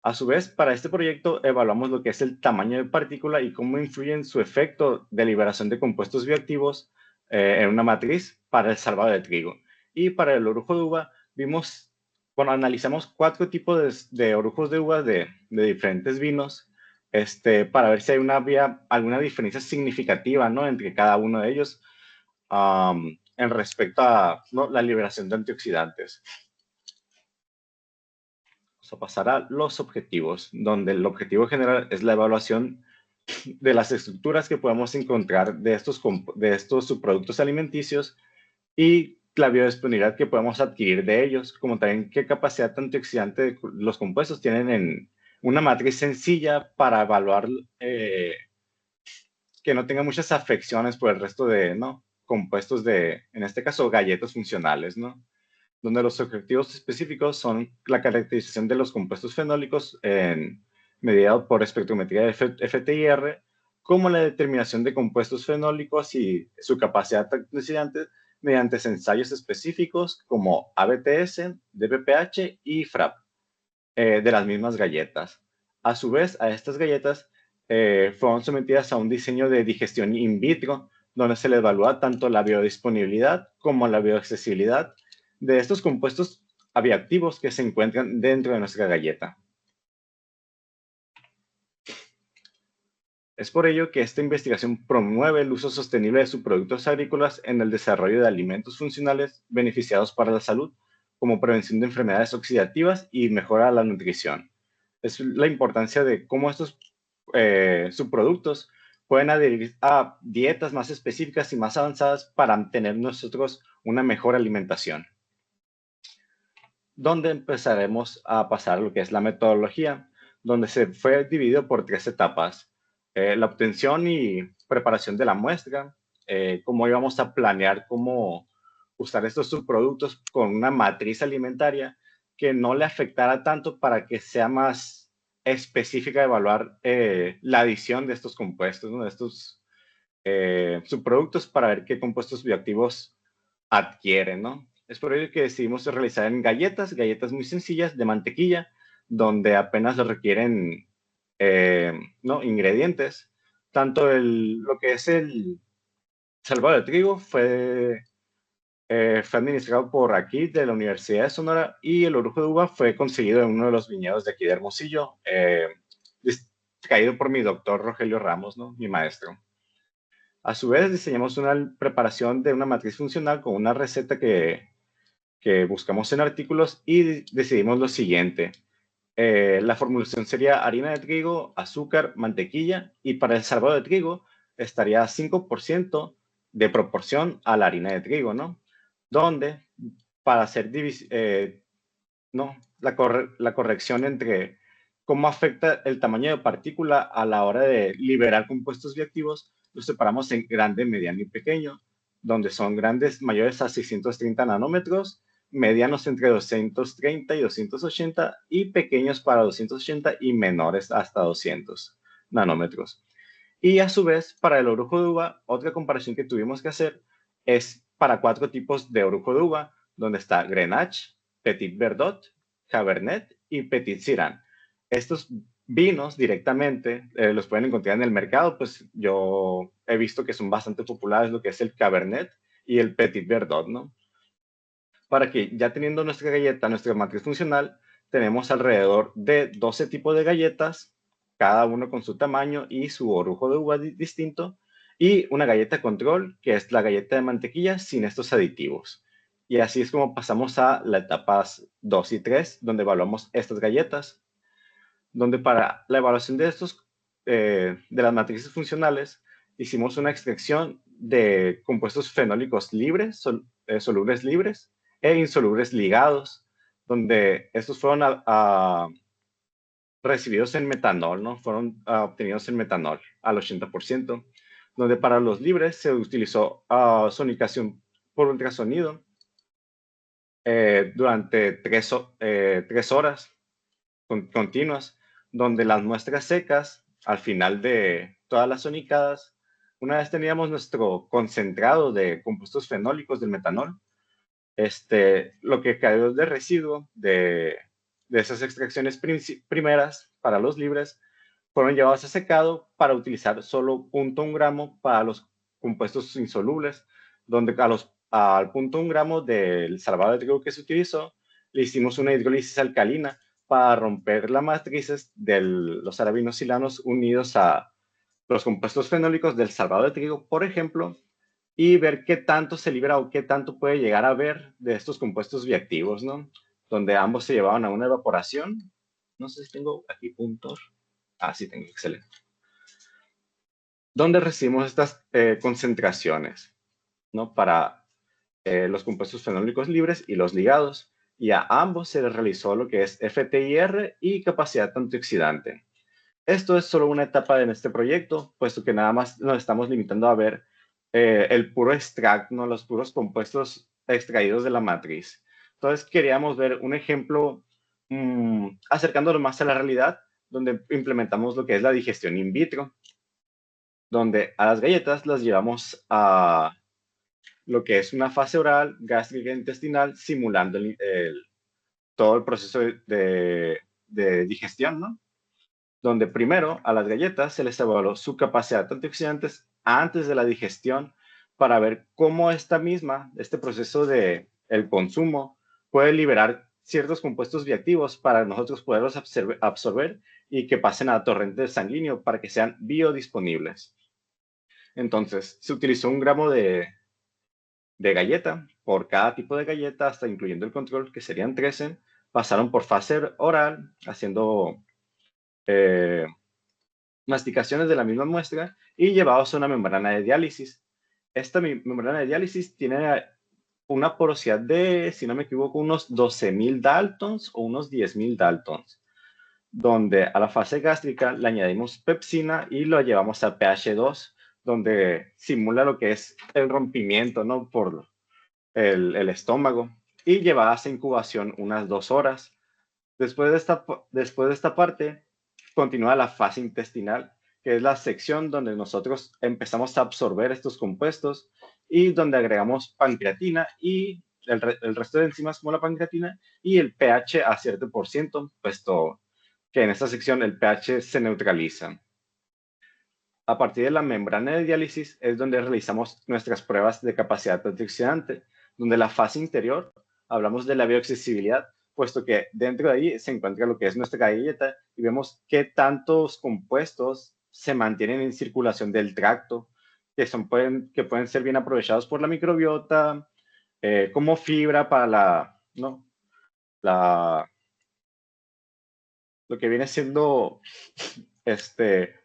A su vez, para este proyecto evaluamos lo que es el tamaño de partícula y cómo influye en su efecto de liberación de compuestos bioactivos en una matriz para el salvado de trigo. Y para el orujo de uva analizamos 4 tipos de orujos de uva de diferentes vinos para ver si había alguna diferencia significativa, ¿no?, entre cada uno de ellos en respecto a, ¿no?, la liberación de antioxidantes. Vamos a pasar a los objetivos, donde el objetivo general es la evaluación de las estructuras que podemos encontrar de estos subproductos alimenticios y la biodisponibilidad que podemos adquirir de ellos, como también qué capacidad antioxidante los compuestos tienen en una matriz sencilla para evaluar que no tenga muchas afecciones por el resto de, ¿no?, compuestos en este caso, galletas funcionales, ¿no?, donde los objetivos específicos son la caracterización de los compuestos fenólicos mediado por espectrometría de FTIR, como la determinación de compuestos fenólicos y su capacidad antioxidante mediante ensayos específicos como ABTS, DPPH y FRAP de las mismas galletas. A su vez, a estas galletas fueron sometidas a un diseño de digestión in vitro, donde se les evalúa tanto la biodisponibilidad como la bioaccesibilidad de estos compuestos bioactivos que se encuentran dentro de nuestra galleta. Es por ello que esta investigación promueve el uso sostenible de subproductos agrícolas en el desarrollo de alimentos funcionales beneficiados para la salud, como prevención de enfermedades oxidativas y mejora la nutrición. Es la importancia de cómo estos subproductos pueden adherir a dietas más específicas y más avanzadas para tener nosotros una mejor alimentación. Donde empezaremos a pasar lo que es la metodología, donde se fue dividido por 3 etapas. La obtención y preparación de la muestra, cómo íbamos a planear cómo usar estos subproductos con una matriz alimentaria que no le afectara tanto para que sea más específica de evaluar la adición de estos compuestos, ¿no?, de estos subproductos para ver qué compuestos bioactivos adquieren, ¿no? Es por ello que decidimos realizar en galletas muy sencillas de mantequilla, donde apenas lo requieren ¿no?, ingredientes. Tanto lo que es el salvado de trigo fue administrado por aquí de la Universidad de Sonora, y el orujo de uva fue conseguido en uno de los viñedos de aquí de Hermosillo, traído por mi doctor Rogelio Ramos, ¿no?, mi maestro. A su vez, diseñamos una preparación de una matriz funcional con una receta que buscamos en artículos y decidimos lo siguiente. La formulación sería harina de trigo, azúcar, mantequilla, y para el salvado de trigo estaría 5% de proporción a la harina de trigo, ¿no? Donde para hacer la corrección entre cómo afecta el tamaño de partícula a la hora de liberar compuestos bioactivos, los separamos en grande, mediano y pequeño, donde son grandes mayores a 630 nanómetros, medianos entre 230 y 280 y pequeños para 280 y menores hasta 200 nanómetros. Y a su vez, para el orujo de uva, otra comparación que tuvimos que hacer es para 4 tipos de orujo de uva, donde está Grenache, Petit Verdot, Cabernet y Petit Syrah. Estos vinos directamente los pueden encontrar en el mercado, pues yo he visto que son bastante populares lo que es el Cabernet y el Petit Verdot, ¿no? Para que ya teniendo nuestra galleta, nuestra matriz funcional, tenemos alrededor de 12 tipos de galletas, cada uno con su tamaño y su orujo de uva distinto, y una galleta control, que es la galleta de mantequilla sin estos aditivos. Y así es como pasamos a las etapas 2 y 3, donde evaluamos estas galletas, donde para la evaluación de las matrices funcionales, hicimos una extracción de compuestos fenólicos libres, solubles libres e insolubles ligados, donde estos fueron recibidos en metanol, ¿no? Fueron obtenidos en metanol al 80%, donde para los libres se utilizó sonicación por ultrasonido durante 3 horas continuas, donde las muestras secas, al final de todas las sonicadas, una vez teníamos nuestro concentrado de compuestos fenólicos del metanol, lo que quedó de residuo de esas extracciones primeras para los libres fueron llevados a secado para utilizar solo 0.1 gramo para los compuestos insolubles, donde al 0.1 gramo del salvado de trigo que se utilizó, le hicimos una hidrólisis alcalina para romper las matrices de los arabinosilanos unidos a los compuestos fenólicos del salvado de trigo, por ejemplo, y ver qué tanto se libera o qué tanto puede llegar a ver de estos compuestos bioactivos, ¿no? Donde ambos se llevaban a una evaporación. No sé si tengo aquí puntos. Ah, sí, tengo, excelente. ¿Dónde recibimos estas concentraciones, ¿no? Para los compuestos fenólicos libres y los ligados. Y a ambos se les realizó lo que es FTIR y capacidad antioxidante. Esto es solo una etapa en este proyecto, puesto que nada más nos estamos limitando a ver el puro extracto, ¿no? Los puros compuestos extraídos de la matriz. Entonces queríamos ver un ejemplo acercándolo más a la realidad, donde implementamos lo que es la digestión in vitro, donde a las galletas las llevamos a lo que es una fase oral, gástrica e intestinal, simulando todo el proceso de digestión, ¿no? Donde primero a las galletas se les evaluó su capacidad de antioxidantes antes de la digestión para ver cómo este proceso de el consumo puede liberar ciertos compuestos bioactivos para nosotros poderlos absorber y que pasen a torrente sanguíneo para que sean biodisponibles. Entonces, se utilizó 1 gramo de galleta por cada tipo de galleta, hasta incluyendo el control, que serían 13, pasaron por fase oral, haciendo masticaciones de la misma muestra y llevados a una membrana de diálisis. Esta membrana de diálisis tiene una porosidad de, si no me equivoco, unos 12.000 Daltons o unos 10.000 Daltons, donde a la fase gástrica le añadimos pepsina y lo llevamos a pH 2, donde simula lo que es el rompimiento, ¿no? Por el estómago, y llevadas a incubación unas 2 horas. Después de esta parte, continúa la fase intestinal, que es la sección donde nosotros empezamos a absorber estos compuestos y donde agregamos pancreatina y el resto de enzimas como la pancreatina y el pH a cierto por ciento, puesto que en esta sección el pH se neutraliza. A partir de la membrana de diálisis es donde realizamos nuestras pruebas de capacidad antioxidante, donde la fase interior hablamos de la bioaccesibilidad, puesto que dentro de ahí se encuentra lo que es nuestra galleta y vemos qué tantos compuestos se mantienen en circulación del tracto, que pueden ser bien aprovechados por la microbiota, como fibra para lo que viene siendo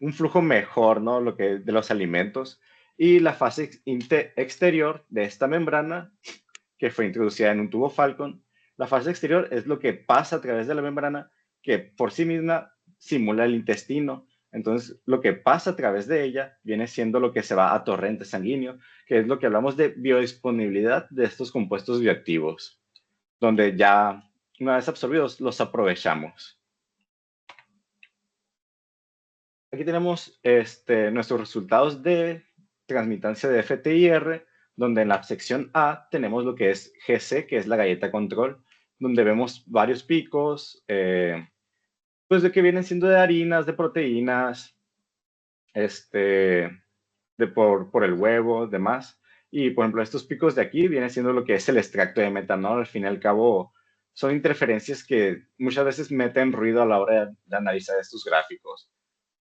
un flujo mejor, ¿no? De los alimentos. Y la fase exterior de esta membrana, que fue introducida en un tubo Falcon, la fase exterior es lo que pasa a través de la membrana, que por sí misma simula el intestino. Entonces, lo que pasa a través de ella viene siendo lo que se va a torrente sanguíneo, que es lo que hablamos de biodisponibilidad de estos compuestos bioactivos, donde ya una vez absorbidos los aprovechamos. Aquí tenemos nuestros resultados de transmitancia de FTIR, donde en la sección A tenemos lo que es GC, que es la galleta control, donde vemos varios picos, pues de que vienen siendo de harinas, de proteínas, por el huevo, demás. Y, por ejemplo, estos picos de aquí vienen siendo lo que es el extracto de metanol. Al fin y al cabo, son interferencias que muchas veces meten ruido a la hora de analizar estos gráficos.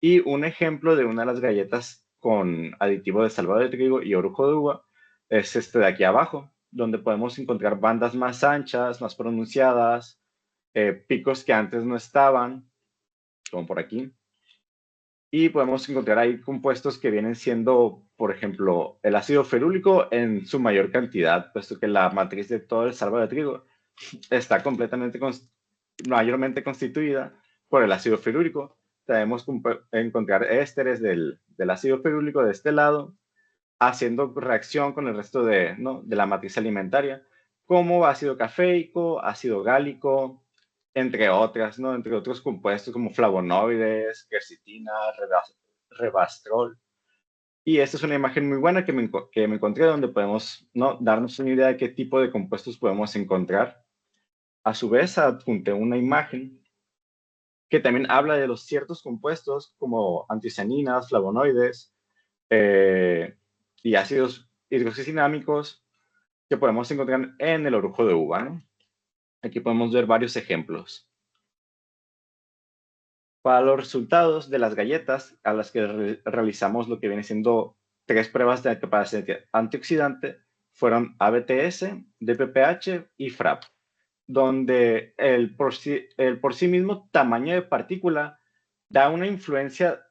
Y un ejemplo de una de las galletas con aditivo de salvado de trigo y orujo de uva es este de aquí abajo, donde podemos encontrar bandas más anchas, más pronunciadas, picos que antes no estaban, como por aquí. Y podemos encontrar ahí compuestos que vienen siendo, por ejemplo, el ácido ferúlico en su mayor cantidad, puesto que la matriz de todo el salvado de trigo está mayormente constituida por el ácido ferúlico. Podemos encontrar ésteres del ácido ferúlico de este lado, haciendo reacción con el resto de la matriz alimentaria, como ácido cafeico, ácido gálico, entre otros compuestos como flavonoides, quercetina, rebastrol. Y esta es una imagen muy buena que me encontré, donde podemos, ¿no?, darnos una idea de qué tipo de compuestos podemos encontrar. A su vez, adjunté una imagen que también habla de los ciertos compuestos como antocianinas, flavonoides y ácidos hidroxildinámicos que podemos encontrar en el orujo de uva, ¿no? Aquí podemos ver varios ejemplos. Para los resultados de las galletas a las que realizamos lo que viene siendo 3 pruebas de capacidad antioxidante, fueron ABTS, DPPH y FRAP, donde el por sí mismo tamaño de partícula da una influencia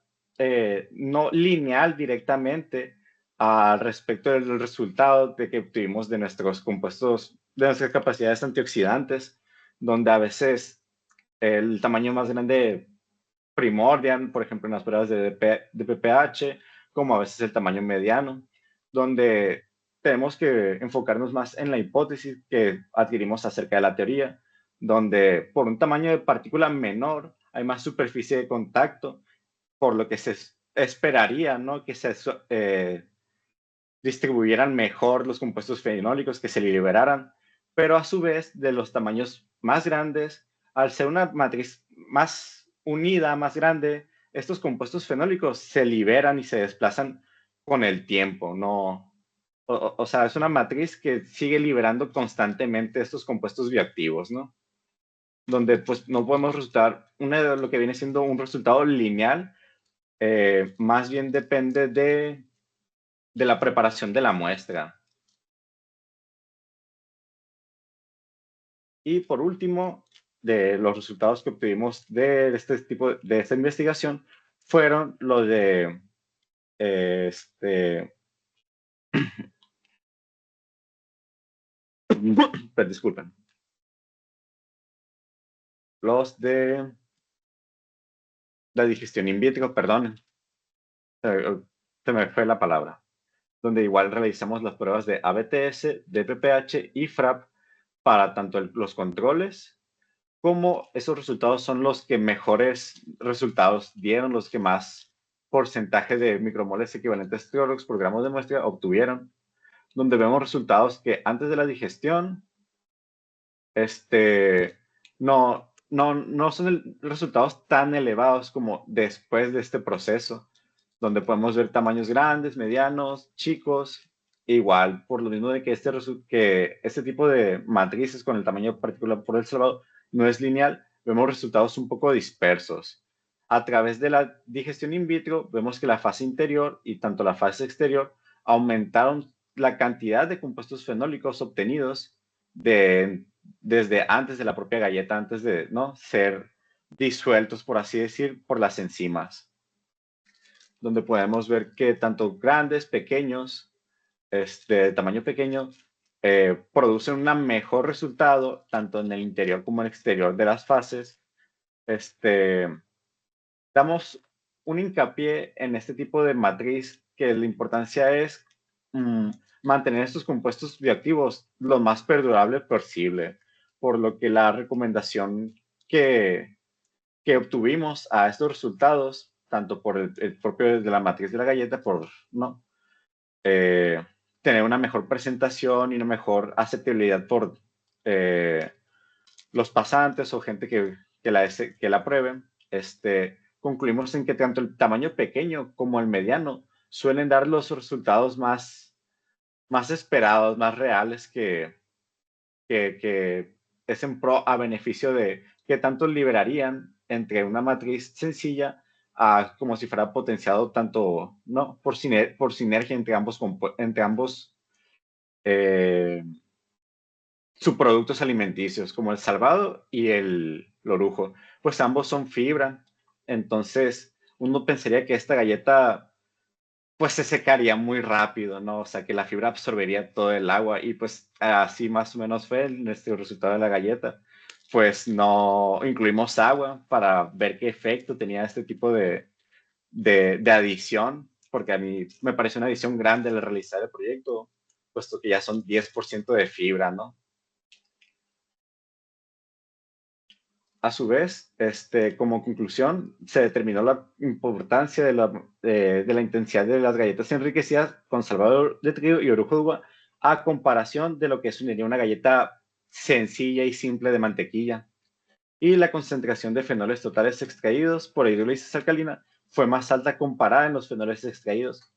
no lineal directamente al respecto del resultado de que obtuvimos de nuestros compuestos, de nuestras capacidades antioxidantes, donde a veces el tamaño más grande primordial, por ejemplo, en las pruebas de PPH, como a veces el tamaño mediano, donde tenemos que enfocarnos más en la hipótesis que adquirimos acerca de la teoría, donde por un tamaño de partícula menor hay más superficie de contacto, por lo que se esperaría, ¿no?, que se distribuyeran mejor los compuestos fenólicos, que se liberaran, pero a su vez de los tamaños más grandes, al ser una matriz más unida, más grande, estos compuestos fenólicos se liberan y se desplazan con el tiempo, ¿no? O sea, es una matriz que sigue liberando constantemente estos compuestos bioactivos, ¿no? Donde pues no podemos resultar, lo que viene siendo un resultado lineal, más bien depende de la preparación de la muestra. Y por último, de los resultados que obtuvimos de esta investigación fueron los de disculpen, los de la digestión in vitro, perdón, se me fue la palabra, donde igual realizamos las pruebas de ABTS, DPPH y FRAP para tanto los controles, como esos resultados son los que mejores resultados dieron, los que más porcentaje de micromoles equivalentes teólogos por gramo de muestra obtuvieron, donde vemos resultados que antes de la digestión no son resultados tan elevados como después de este proceso, donde podemos ver tamaños grandes, medianos, chicos, igual, por lo mismo de que este tipo de matrices con el tamaño particular por el salvado no es lineal, vemos resultados un poco dispersos. A través de la digestión in vitro, vemos que la fase interior y tanto la fase exterior aumentaron la cantidad de compuestos fenólicos obtenidos desde antes de la propia galleta, antes de, ¿no?, ser disueltos, por así decir, por las enzimas, donde podemos ver que tanto grandes, pequeños, de tamaño pequeño, producen un mejor resultado tanto en el interior como en el exterior de las fases. Damos un hincapié en este tipo de matriz, que la importancia es mantener estos compuestos bioactivos lo más perdurable posible, por lo que la recomendación que obtuvimos a estos resultados, tanto por el propio de la matriz de la galleta, por ¿no? Tener una mejor presentación y una mejor aceptabilidad por los pasantes o gente que la prueben, concluimos en que tanto el tamaño pequeño como el mediano suelen dar los resultados más esperados, más reales, que es en pro a beneficio de que tanto liberarían entre una matriz sencilla como si fuera potenciado tanto, ¿no?, por sinergia entre ambos subproductos alimenticios, como el salvado y el orujo, pues ambos son fibra. Entonces uno pensaría que esta galleta pues se secaría muy rápido, ¿no? O sea, que la fibra absorbería todo el agua, y pues así más o menos fue nuestro resultado de la galleta. Pues no incluimos agua para ver qué efecto tenía este tipo de adición, porque a mí me pareció una adición grande al realizar el proyecto, puesto que ya son 10% de fibra, ¿no? A su vez, como conclusión, se determinó la importancia de la intensidad de las galletas enriquecidas con salvador de trigo y orujo de uva a comparación de lo que sería una galleta sencilla y simple de mantequilla. Y la concentración de fenoles totales extraídos por hidrólisis alcalina fue más alta comparada en los fenoles extraídos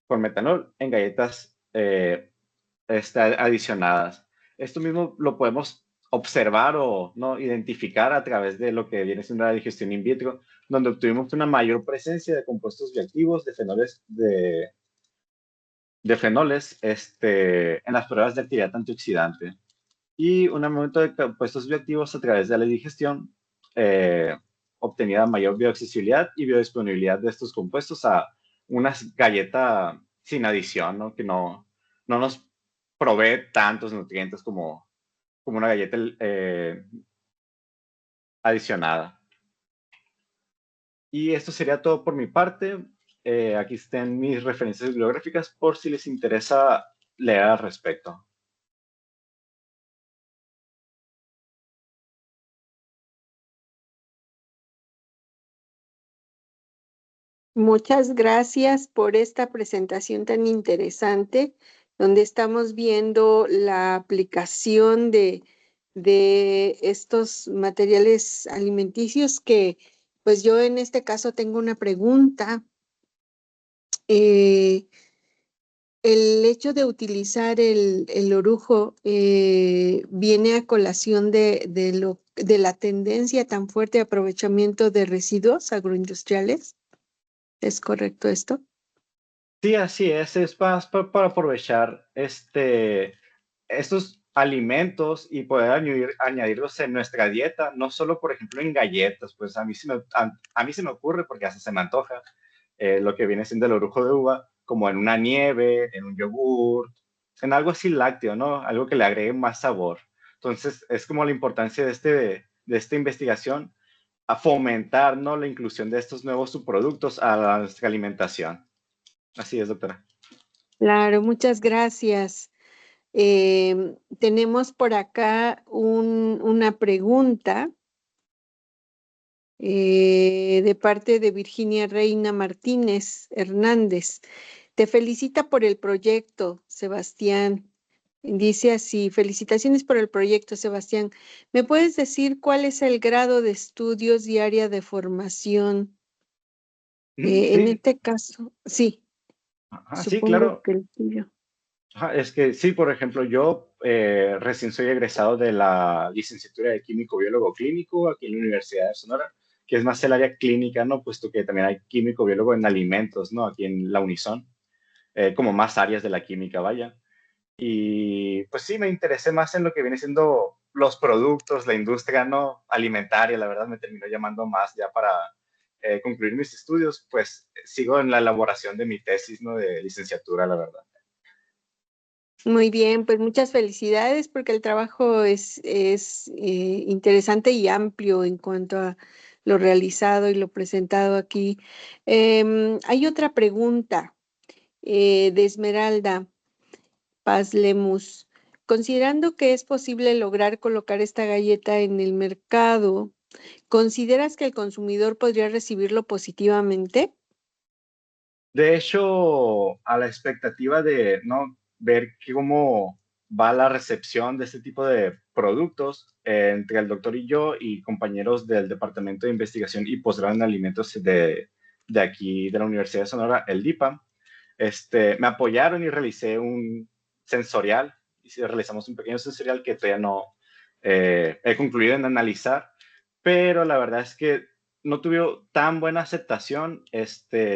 por metanol en galletas adicionadas. Esto mismo lo podemos observar o no identificar a través de lo que viene siendo la digestión in vitro, donde obtuvimos una mayor presencia de compuestos bioactivos, de fenoles en las pruebas de actividad antioxidante y un aumento de compuestos bioactivos a través de la digestión, obtenida mayor bioaccesibilidad y biodisponibilidad de estos compuestos a una galleta sin adición, ¿no? Que no nos provee tantos nutrientes como una galleta adicionada. Y esto sería todo por mi parte. Aquí están mis referencias bibliográficas por si les interesa leer al respecto. Muchas gracias por esta presentación tan interesante, donde estamos viendo la aplicación de estos materiales alimenticios que, pues yo en este caso tengo una pregunta. El hecho de utilizar el orujo viene a colación de la tendencia tan fuerte de aprovechamiento de residuos agroindustriales. ¿Es correcto esto? Sí, así es más para aprovechar estos alimentos y poder añadirlos en nuestra dieta, no solo, por ejemplo, en galletas, pues a mí se me ocurre, porque hasta se me antoja, lo que viene siendo el orujo de uva, como en una nieve, en un yogur, en algo así lácteo, ¿no? Algo que le agregue más sabor. Entonces, es como la importancia de esta investigación a fomentar, ¿no?, la inclusión de estos nuevos subproductos a nuestra alimentación. Así es, doctora. Claro, muchas gracias. Tenemos por acá una pregunta de parte de Virginia Reina Martínez Hernández. Te felicita por el proyecto, Sebastián. Dice así: felicitaciones por el proyecto, Sebastián. ¿Me puedes decir cuál es el grado de estudios y área de formación? En Sí, este caso, sí, sí, supongo claro. que el tuyo. Es que sí, por ejemplo, yo recién soy egresado de la licenciatura de Químico Biólogo Clínico aquí en la Universidad de Sonora, que es más el área clínica, ¿no? Puesto que también hay químico biólogo en alimentos, ¿no? Aquí en la Unison, como más áreas de la química, vaya. Y pues sí, me interesé más en lo que viene siendo los productos, la industria, ¿no?, alimentaria. La verdad me terminó llamando más ya para concluir mis estudios, pues sigo en la elaboración de mi tesis, ¿no?, de licenciatura, la verdad. Muy bien, pues muchas felicidades porque el trabajo es interesante y amplio en cuanto a lo realizado y lo presentado aquí. Hay otra pregunta de Esmeralda Paz Lemus. Considerando que es posible lograr colocar esta galleta en el mercado, ¿consideras que el consumidor podría recibirlo positivamente? De hecho, a la expectativa de no ver cómo va la recepción de este tipo de productos entre el doctor y yo y compañeros del Departamento de Investigación y Posgrado en Alimentos de aquí de la Universidad de Sonora, el DIPAM, me apoyaron y realicé un sensorial. Y sí, realizamos un pequeño sensorial que todavía no he concluido en analizar, pero la verdad es que no tuvo tan buena aceptación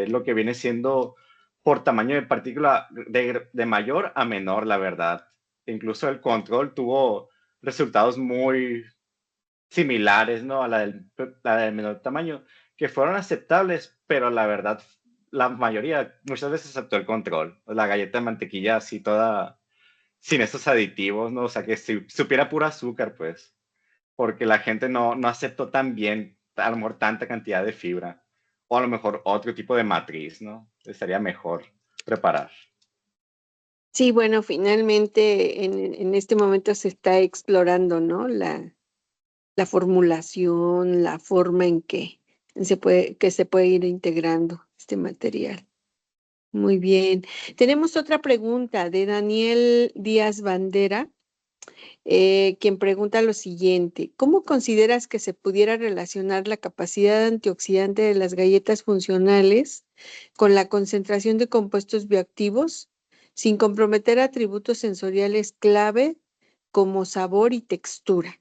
lo que viene siendo por tamaño de partícula de mayor a menor, la verdad. Incluso el control tuvo resultados muy similares, ¿no?, a la del menor tamaño, que fueron aceptables, pero la verdad, la mayoría muchas veces aceptó el control. La galleta de mantequilla así toda sin esos aditivos, ¿no? O sea, que si supiera puro azúcar, pues, porque la gente no aceptó tan bien, a lo mejor tanta cantidad de fibra, o a lo mejor otro tipo de matriz, ¿no? Estaría mejor preparar. Sí, bueno, finalmente en este momento se está explorando, ¿no? La la formulación, la forma en que se puede ir integrando este material. Muy bien. Tenemos otra pregunta de Daniel Díaz Bandera, quien pregunta lo siguiente: ¿cómo consideras que se pudiera relacionar la capacidad antioxidante de las galletas funcionales con la concentración de compuestos bioactivos sin comprometer atributos sensoriales clave como sabor y textura?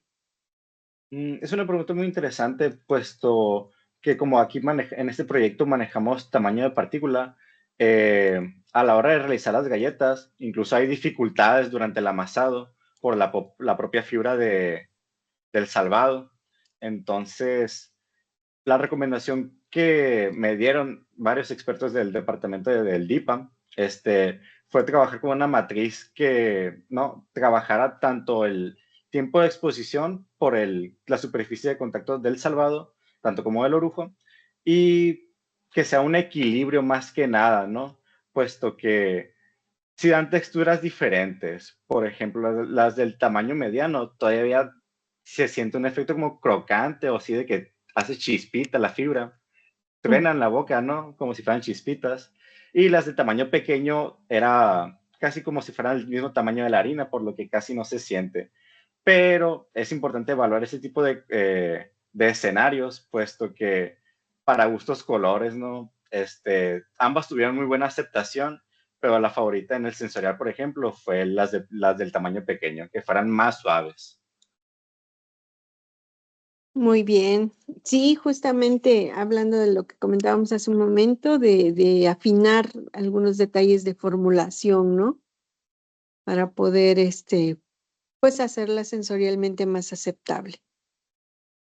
Es una pregunta muy interesante, puesto que como aquí en este proyecto manejamos tamaño de partícula, a la hora de realizar las galletas, incluso hay dificultades durante el amasado por la propia fibra del salvado. Entonces, la recomendación que me dieron varios expertos del departamento del DIPAM fue trabajar con una matriz que no trabajara tanto el tiempo de exposición por la superficie de contacto del salvado, tanto como del orujo, y que sea un equilibrio más que nada, ¿no? Puesto que si dan texturas diferentes, por ejemplo, las del tamaño mediano, todavía se siente un efecto como crocante o así de que hace chispita la fibra, truena en la boca, ¿no? Como si fueran chispitas. Y las de tamaño pequeño era casi como si fueran el mismo tamaño de la harina, por lo que casi no se siente. Pero es importante evaluar ese tipo de escenarios, puesto que para gustos colores, ¿no? Ambas tuvieron muy buena aceptación, pero la favorita en el sensorial, por ejemplo, fue las del tamaño pequeño, que fueran más suaves. Muy bien. Sí, justamente hablando de lo que comentábamos hace un momento, de afinar algunos detalles de formulación, ¿no? Para poder, pues hacerla sensorialmente más aceptable.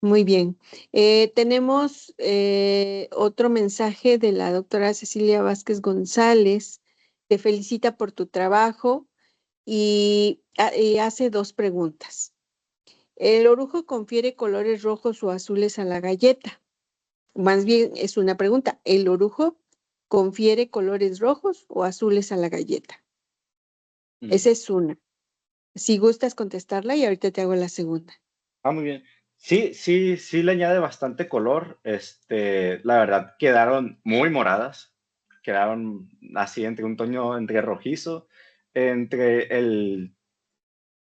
Muy bien. Tenemos otro mensaje de la doctora Cecilia Vázquez González. Te felicita por tu trabajo y hace dos preguntas. ¿El orujo confiere colores rojos o azules a la galleta? Más bien es una pregunta. ¿El orujo confiere colores rojos o azules a la galleta? Esa es una. Si gustas contestarla y ahorita te hago la segunda. Muy bien. Sí, le añade bastante color. La verdad, quedaron muy moradas. Quedaron así entre un tono entre rojizo. Entre el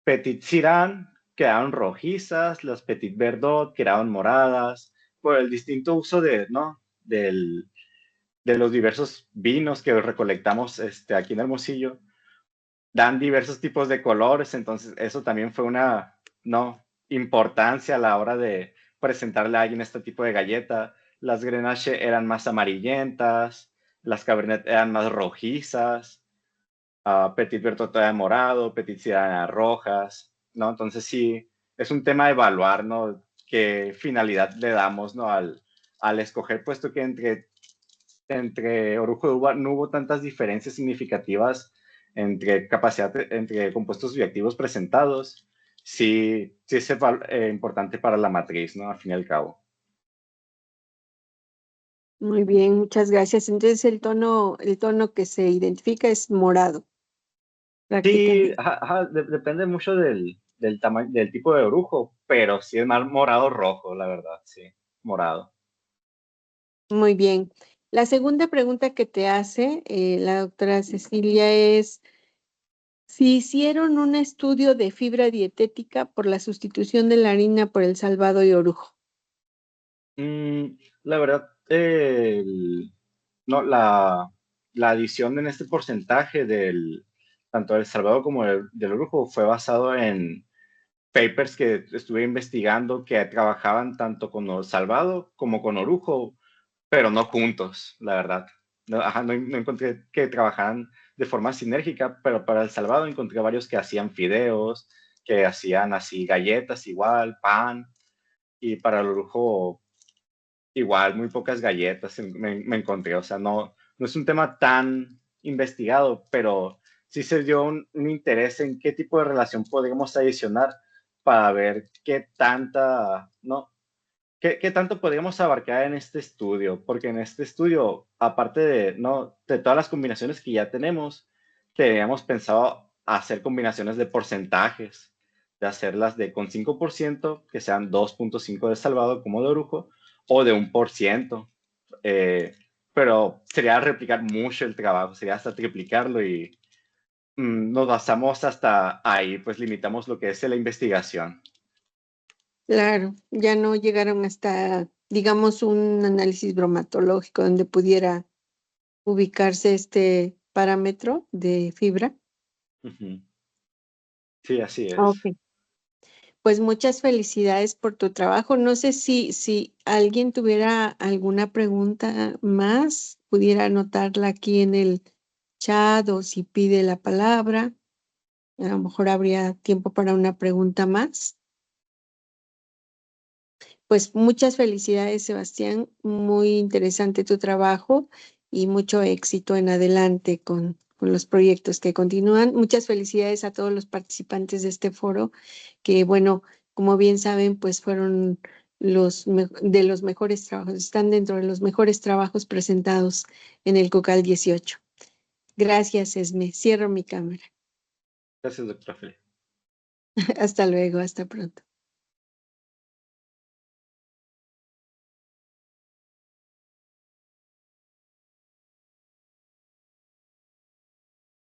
Petit Cirán quedaron rojizas, las Petit Verdot quedaron moradas, por el distinto uso ¿no? de los diversos vinos que recolectamos aquí en Hermosillo. Dan diversos tipos de colores, entonces eso también fue una no importancia a la hora de presentarle a alguien este tipo de galleta. Las Grenache eran más amarillentas, las Cabernet eran más rojizas, Petit Verdot era morado, Petit Syrah era rojas, ¿no? Entonces sí, es un tema de evaluar, ¿no? Qué finalidad le damos, ¿no? Al escoger, puesto que entre orujo de uva no hubo tantas diferencias significativas entre entre compuestos bioactivos presentados. Sí es importante para la matriz, ¿no? Al fin y al cabo. Muy bien, muchas gracias. Entonces el tono que se identifica es morado, Sí, prácticamente. depende mucho del tamaño, del tipo de orujo, pero sí es más morado rojo, la verdad, sí, morado. Muy bien. La segunda pregunta que te hace la doctora Cecilia es si hicieron un estudio de fibra dietética por la sustitución de la harina por el salvado y orujo. La verdad, no, la adición en este porcentaje tanto del salvado como del orujo fue basado en papers que estuve investigando que trabajaban tanto con salvado como con orujo, pero no juntos, la verdad. No encontré que trabajaran de forma sinérgica, pero para el salvado encontré varios que hacían fideos, que hacían así galletas igual, pan, y para el orujo igual, muy pocas galletas me encontré. O sea, no es un tema tan investigado, pero sí se dio un interés en qué tipo de relación podríamos adicionar para ver qué tanto podríamos abarcar en este estudio, porque en este estudio, aparte de todas las combinaciones que ya tenemos, teníamos pensado hacer combinaciones de porcentajes. de hacerlas con 5%, que sean 2.5 de salvado como de orujo, o de 1%. Pero sería replicar mucho el trabajo, sería hasta triplicarlo y nos basamos hasta ahí, pues limitamos lo que es la investigación. Claro, ya no llegaron hasta, digamos, un análisis bromatológico donde pudiera ubicarse este parámetro de fibra. Sí, así es. Ok. Pues muchas felicidades por tu trabajo. No sé si alguien tuviera alguna pregunta más, pudiera anotarla aquí en el chat o si pide la palabra. A lo mejor habría tiempo para una pregunta más. Pues muchas felicidades, Sebastián. Muy interesante tu trabajo y mucho éxito en adelante con los proyectos que continúan. Muchas felicidades a todos los participantes de este foro, que bueno, como bien saben, pues fueron de los mejores trabajos, están dentro de los mejores trabajos presentados en el COCAL 18. Gracias, Esme. Cierro mi cámara. Gracias, doctora Feli. Hasta luego, hasta pronto.